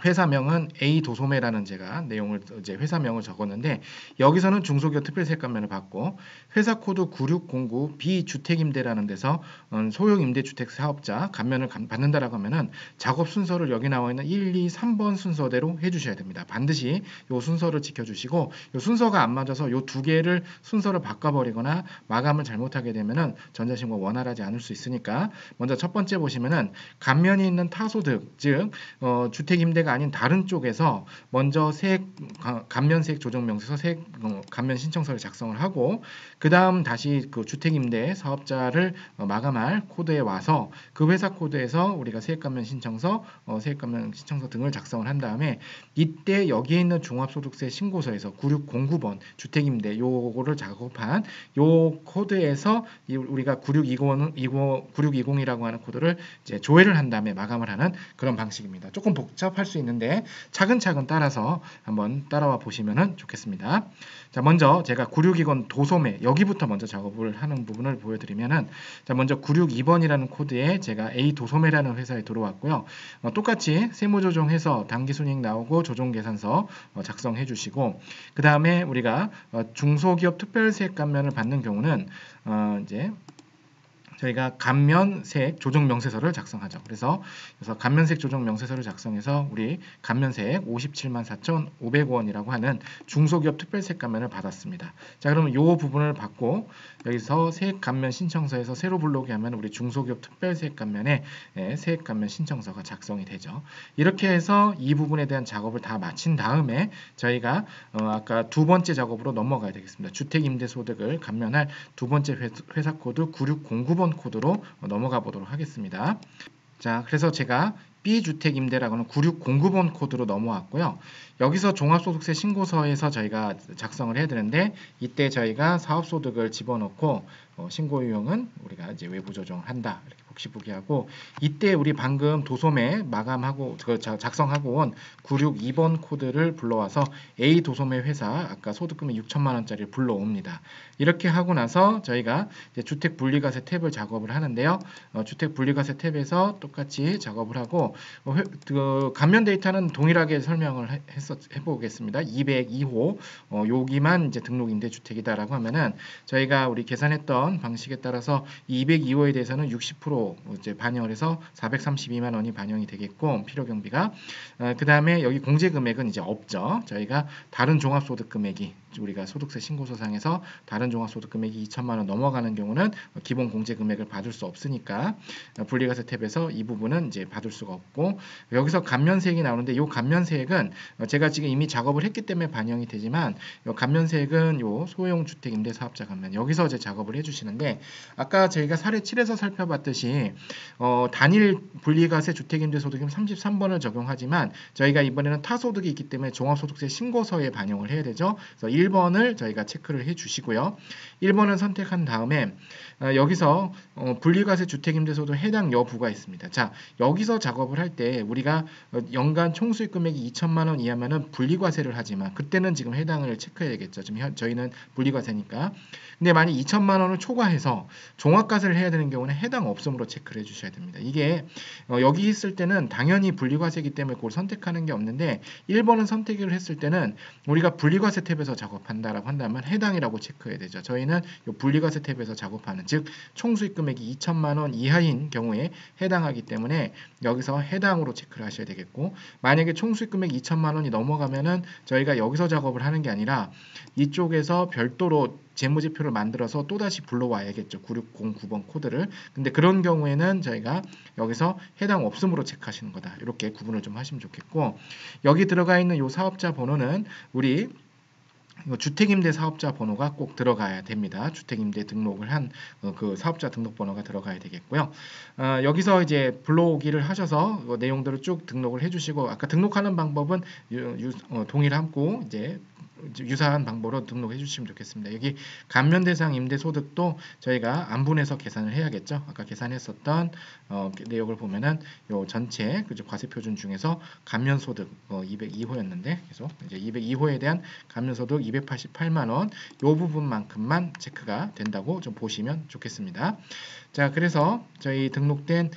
회사명은 A 도소매라는 제가 내용을 이제 회사명을 적었는데 여기서는 중소기업 특별세 감면을 받고 회사 코드 9609 비주택임대라는 데서 소형 임대주택 사업자 감면을 받는다라고 하면은 작업 순서를 여기 나와 있는 1, 2, 3번 순서대로 해주셔야 됩니다. 반드시 이 순서를 지켜주시고 이 순서가 안 맞아서 이 두 개를 순서를 바꿔버리거나 마감을 잘못하게 되면은 전자신고 원활하지 않을 수 있으니까 먼저 첫 번째 보시면은 감면이 있는 타소득 즉 주택임대가 아닌 다른 쪽에서 먼저 세액 감면세액 조정명세서 세액 감면 신청서를 작성을 하고 그 다음 다시 그 주택임대 사업자를 마감할 코드에 와서 그 회사 코드에서 우리가 세액감면 신청서, 세액감면 신청서 등을 작성을 한 다음에 이때 여기에 있는 종합소득세 신고서에서 9609번 주택임대 요거를 작업한 요 코드에서 우리가 9620이라고 하는 코드를 이제 조회를 한 다음에 마감을 하는 그런 방식입니다. 조금 복잡할 수 있는데 차근차근 따라서 한번 따라와 보시면 좋겠습니다. 자, 먼저 제가 9620 도소매 여기부터 먼저 작업을 하는 부분을 보여드리면은 자, 먼저 962번이라는 코드에 제가 A 도소매라는 회사에 들어왔고요. 똑같이 세무조정해서 당기순이익 나오고 조정계산서 작성해 주시고 그 다음에 우리가 중소기업 특별세액 감면을 받는 경우는 이제 저희가 감면세액 조정명세서를 작성하죠. 그래서 감면세액 조정명세서를 작성해서 우리 감면세액 57만 4,500원이라고 하는 중소기업 특별세액 감면을 받았습니다. 자, 그러면 이 부분을 받고 여기서 세액 감면 신청서에서 새로 불러오게 하면 우리 중소기업 특별세액 감면에 세액 감면 신청서가 작성이 되죠. 이렇게 해서 이 부분에 대한 작업을 다 마친 다음에 저희가 아까 두 번째 작업으로 넘어가야 되겠습니다. 주택임대소득을 감면할 두 번째 회사 코드 9609번 코드로 넘어가 보도록 하겠습니다. 자, 그래서 제가 B주택임대라고는 9609번 코드로 넘어왔고요. 여기서 종합소득세 신고서에서 저희가 작성을 해야 되는데 이때 저희가 사업소득을 집어넣고 신고 유형은 우리가 이제 외부 조정을 한다 이렇게 복시부기하고 이때 우리 방금 도소매 마감하고 작성하고 온 962번 코드를 불러와서 A 도소매 회사 아까 소득금액 6천만 원짜리를 불러옵니다. 이렇게 하고 나서 저희가 이제 주택 분리과세 탭을 작업을 하는데요. 주택 분리과세 탭에서 똑같이 작업을 하고 그 감면 데이터는 동일하게 설명을 해보겠습니다. 202호 여기만 이제 등록 임대주택이다라고 하면은 저희가 우리 계산했던 방식에 따라서 202호에 대해서는 60% 이제 반영을 해서 432만 원이 반영이 되겠고 필요 경비가 그 다음에 여기 공제 금액은 이제 없죠. 저희가 다른 종합소득 금액이 우리가 소득세 신고서상에서 다른 종합소득 금액이 2천만 원 넘어가는 경우는 기본 공제 금액을 받을 수 없으니까 분리과세 탭에서 이 부분은 이제 받을 수가 없고 여기서 감면세액이 나오는데 이 감면세액은 제가 지금 이미 작업을 했기 때문에 반영이 되지만 이 감면세액은 요 소형 주택 임대 사업자 감면 여기서 이제 작업을 해주시는데 아까 저희가 사례 7에서 살펴봤듯이 단일 분리과세 주택임대소득임 33번을 적용하지만 저희가 이번에는 타소득이 있기 때문에 종합소득세 신고서에 반영을 해야 되죠. 그래서 1번을 저희가 체크를 해 주시고요. 1번을 선택한 다음에 여기서 분리과세 주택임대소득 해당 여부가 있습니다. 자, 여기서 작업을 할 때 우리가 연간 총수익 금액이 2천만 원 이하면은 분리과세를 하지만 그때는 지금 해당을 체크해야겠죠. 지금 저희는 분리과세니까. 근데 만약 2천만 원을 초과해서 종합과세를 해야 되는 경우는 해당 없음으로 체크를 해주셔야 됩니다. 이게 여기 있을 때는 당연히 분리과세이기 때문에 그걸 선택하는 게 없는데 1번은 선택을 했을 때는 우리가 분리과세 탭에서 작업한다라고 한다면 해당이라고 체크해야 되죠. 저희는 이 분리과세 탭에서 작업하는 즉 총수익 금액이 2천만 원 이하인 경우에 해당하기 때문에 여기서 해당으로 체크를 하셔야 되겠고 만약에 총수익 금액 2천만 원이 넘어가면은 저희가 여기서 작업을 하는 게 아니라 이쪽에서 별도로 재무제표를 만들어서 또다시 불러와야겠죠. 9609번 코드를. 근데 그런 경우에는 저희가 여기서 해당 없음으로 체크하시는 거다. 이렇게 구분을 좀 하시면 좋겠고 여기 들어가 있는 이 사업자 번호는 우리 이거 주택임대 사업자 번호가 꼭 들어가야 됩니다. 주택임대 등록을 한 그 사업자 등록번호가 들어가야 되겠고요. 여기서 이제 불러오기를 하셔서 내용들을 쭉 등록을 해주시고 아까 등록하는 방법은 동일하고 이제 유사한 방법으로 등록해 주시면 좋겠습니다. 여기 감면 대상 임대 소득도 저희가 안분해서 계산을 해야겠죠. 아까 계산했었던 내역을 보면은 요 전체 그죠 과세 표준 중에서 감면 소득 202호였는데 계속 이제 202호에 대한 감면 소득 288만 원 요 부분만큼만 체크가 된다고 좀 보시면 좋겠습니다. 자, 그래서 저희 등록된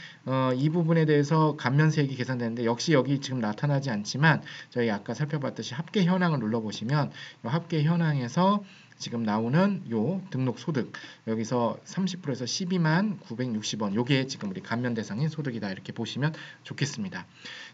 이 부분에 대해서 감면세액이 계산되는데 역시 여기 지금 나타나지 않지만 저희 아까 살펴봤듯이 합계 현황을 눌러보시면 이 합계 현황에서 지금 나오는 요 등록 소득 여기서 30%에서 12만 960원 요게 지금 우리 감면 대상인 소득이다 이렇게 보시면 좋겠습니다.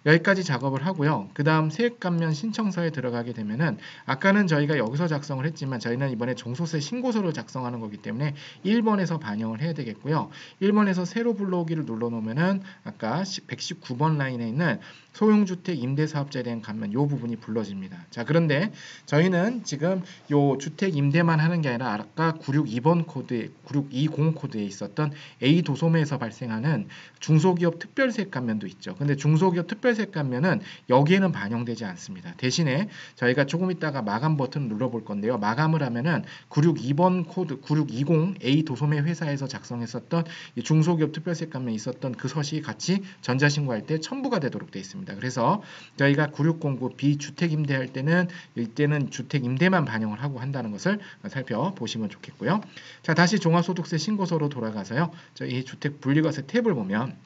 여기까지 작업을 하고요. 그 다음 세액 감면 신청서에 들어가게 되면은 아까는 저희가 여기서 작성을 했지만 저희는 이번에 종소세 신고서를 작성하는 거기 때문에 1번에서 반영을 해야 되겠고요. 1번에서 세로 불러오기를 눌러놓으면은 아까 119번 라인에 있는 소형주택 임대사업자에 대한 감면 요 부분이 불러집니다. 자, 그런데 저희는 지금 요 주택 임대만 하는 게 아니라 아까 962번 코드에 9620 코드에 있었던 A 도소매에서 발생하는 중소기업 특별세액 감면도 있죠. 근데 중소기업 특별세액 감면은 여기에는 반영되지 않습니다. 대신에 저희가 조금 있다가 마감 버튼을 눌러볼 건데요. 마감을 하면은 962번 코드 9620 A 도소매 회사에서 작성했었던 이 중소기업 특별세액 감면 있었던 그 서식이 같이 전자신고할 때 첨부가 되도록 되어 있습니다. 그래서 저희가 9609 비주택 임대할 때는 이때는 주택 임대만 반영을 하고 한다는 것을 살펴보시면 좋겠고요. 자, 다시 종합소득세 신고서로 돌아가서요. 저희 주택 분리과세 탭을 보면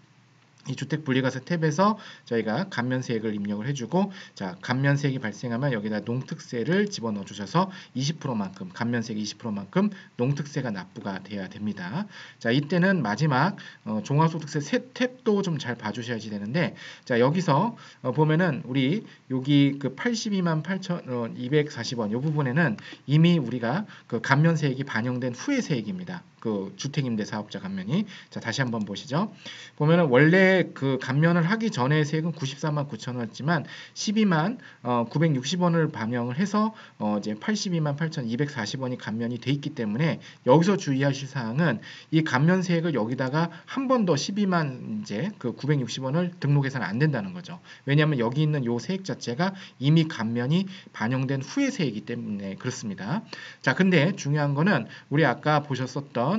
이 주택 분리과세 탭에서 저희가 감면세액을 입력을 해주고 자 감면세액이 발생하면 여기다 농특세를 집어넣어 주셔서 20%만큼 감면세액 20%만큼 농특세가 납부가 돼야 됩니다. 자 이때는 마지막 종합소득세 탭도 좀 잘 봐주셔야지 되는데 자 여기서 보면은 우리 여기 그 82만 8,240원 이 부분에는 이미 우리가 그 감면세액이 반영된 후의 세액입니다. 그 주택임대 사업자 감면이 자 다시 한번 보시죠. 보면은 원래 그 감면을 하기 전에 세액은 94만 9천 원이었지만 12만 960원을 반영을 해서 이제 82만 8,240원이 감면이 돼 있기 때문에 여기서 주의하실 사항은 이 감면 세액을 여기다가 한 번 더 12만 이제 그 960원을 등록해서는 안 된다는 거죠. 왜냐하면 여기 있는 요 세액 자체가 이미 감면이 반영된 후의 세액이기 때문에 그렇습니다. 자, 근데 중요한 거는 우리 아까 보셨었던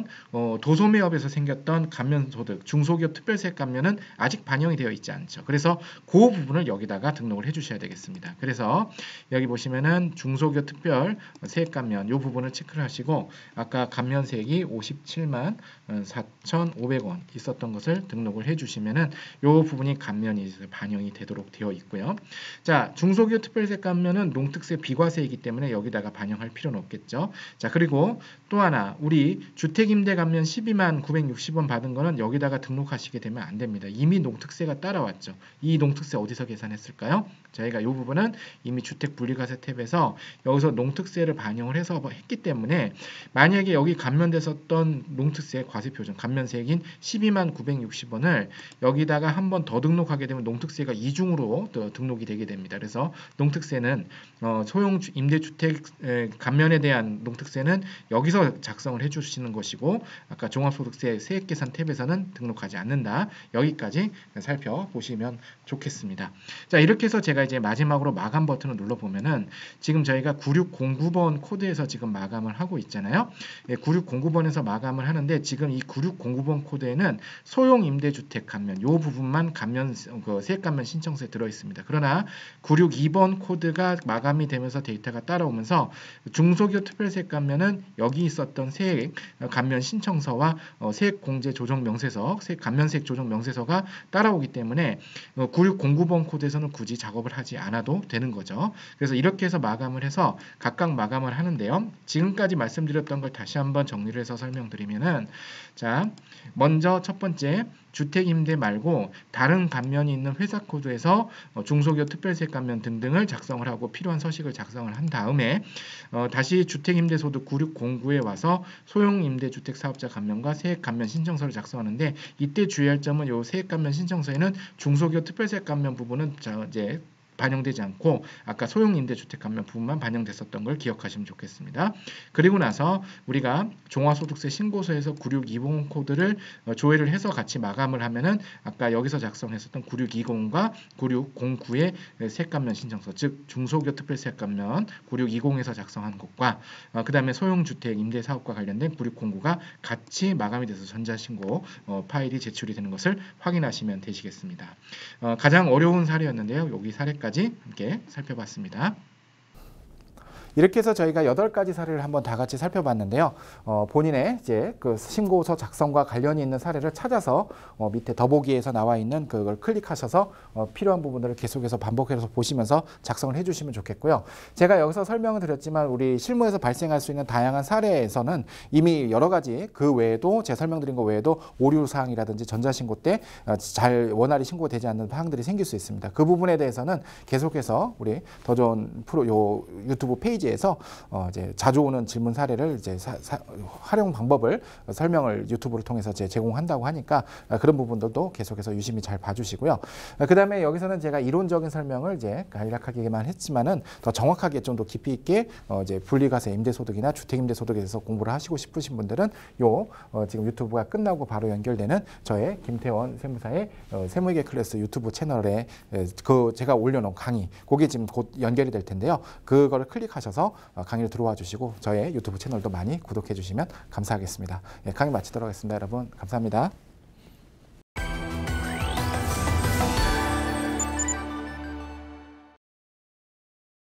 도소매업에서 생겼던 감면소득, 중소기업 특별세액 감면은 아직 반영이 되어 있지 않죠. 그래서 그 부분을 여기다가 등록을 해주셔야 되겠습니다. 그래서 여기 보시면은 중소기업 특별 세액 감면 이 부분을 체크를 하시고 아까 감면세액이 57만 4,500원 있었던 것을 등록을 해주시면은 이 부분이 감면이 반영이 되도록 되어 있고요. 자, 중소기업 특별세액 감면은 농특세 비과세이기 때문에 여기다가 반영할 필요는 없겠죠. 자, 그리고 또 하나 우리 주택임대 감면 12만 960원 받은 거는 여기다가 등록하시게 되면 안 됩니다. 이미 농특세가 따라왔죠. 이 농특세 어디서 계산했을까요? 저희가 이 부분은 이미 주택 분리과세 탭에서 여기서 농특세를 반영을 해서 했기 때문에 만약에 여기 감면됐었던 농특세 과세표준 감면세액인 12만 960원을 여기다가 한 번 더 등록하게 되면 농특세가 이중으로 등록이 되게 됩니다. 그래서 농특세는 소형 임대주택 감면에 대한 농특세는 여기서 작성을 해주시는 것이고 아까 종합소득세 세액계산 탭에서는 등록하지 않는다. 여기까지 살펴보시면 좋겠습니다. 자 이렇게 해서 제가 이제 마지막으로 마감 버튼을 눌러보면은 지금 저희가 9609번 코드에서 지금 마감을 하고 있잖아요. 9609번에서 마감을 하는데 지금 이 9609번 코드에는 소형 임대주택 감면 요 부분만 감면 그 세액 감면 신청서에 들어 있습니다. 그러나 962번 코드가 마감이 되면서 데이터가 따라오면서 중소기업 특별세액 감면은 여기 있었던 세액 감면 신청서와 세액 공제 조정 명세서, 세액 감면세액 조정 명세서가 따라오기 때문에 9609번 코드에서는 굳이 작업을 하지 않아도 되는 거죠. 그래서 이렇게 해서 마감을 해서 각각 마감을 하는데요. 지금까지 말씀드렸던 걸 다시 한번 정리를 해서 설명드리면은 자, 먼저 첫 번째 주택임대 말고 다른 감면이 있는 회사 코드에서 중소기업 특별세액 감면 등등을 작성을 하고 필요한 서식을 작성을 한 다음에 다시 주택임대소득 9609에 와서 소형임대주택 사업자 감면과 세액 감면 신청서를 작성하는데 이때 주의할 점은 이 세액 감면 신청서에는 중소기업 특별세액 감면 부분은 이제 반영되지 않고 아까 소형 임대주택 감면 부분만 반영됐었던 걸 기억하시면 좋겠습니다. 그리고 나서 우리가 종합소득세 신고서에서 9620 코드를 조회를 해서 같이 마감을 하면은 아까 여기서 작성했었던 9620과 9609의 세감면 신청서, 즉 중소기업 특별세 감면 9620에서 작성한 것과 그 다음에 소형주택 임대사업과 관련된 9609가 같이 마감이 돼서 전자신고 파일이 제출이 되는 것을 확인하시면 되시겠습니다. 가장 어려운 사례였는데요. 여기 사례까지 함께 살펴봤습니다. 이렇게 해서 저희가 8가지 사례를 한번 다 같이 살펴봤는데요. 본인의 이제 그 신고서 작성과 관련이 있는 사례를 찾아서 밑에 더보기에서 나와 있는 그걸 클릭하셔서 필요한 부분들을 계속해서 반복해서 보시면서 작성을 해주시면 좋겠고요. 제가 여기서 설명을 드렸지만 우리 실무에서 발생할 수 있는 다양한 사례에서는 이미 여러 가지 그 외에도 제가 설명드린 것 외에도 오류 사항이라든지 전자신고 때 잘 원활히 신고되지 않는 사항들이 생길 수 있습니다. 그 부분에 대해서는 계속해서 우리 더 좋은 프로 요 유튜브 페이지 에서 이제 자주 오는 질문 사례를 이제 활용 방법을 설명을 유튜브를 통해서 제공한다고 하니까 그런 부분들도 계속해서 유심히 잘 봐주시고요. 그다음에 여기서는 제가 이론적인 설명을 이제 간략하게만 했지만은 더 정확하게 좀 더 깊이 있게 이제 분리과세 임대소득이나 주택임대소득에 대해서 공부를 하시고 싶으신 분들은 요 지금 유튜브가 끝나고 바로 연결되는 저의 김태원 세무사의 세무회계 클래스 유튜브 채널에 그 제가 올려놓은 강의 그게 지금 곧 연결이 될 텐데요. 그거를 클릭하셔서 강의를 들어와 주시고 저의 유튜브 채널도 많이 구독해 주시면 감사하겠습니다. 강의 마치도록 하겠습니다. 여러분 감사합니다.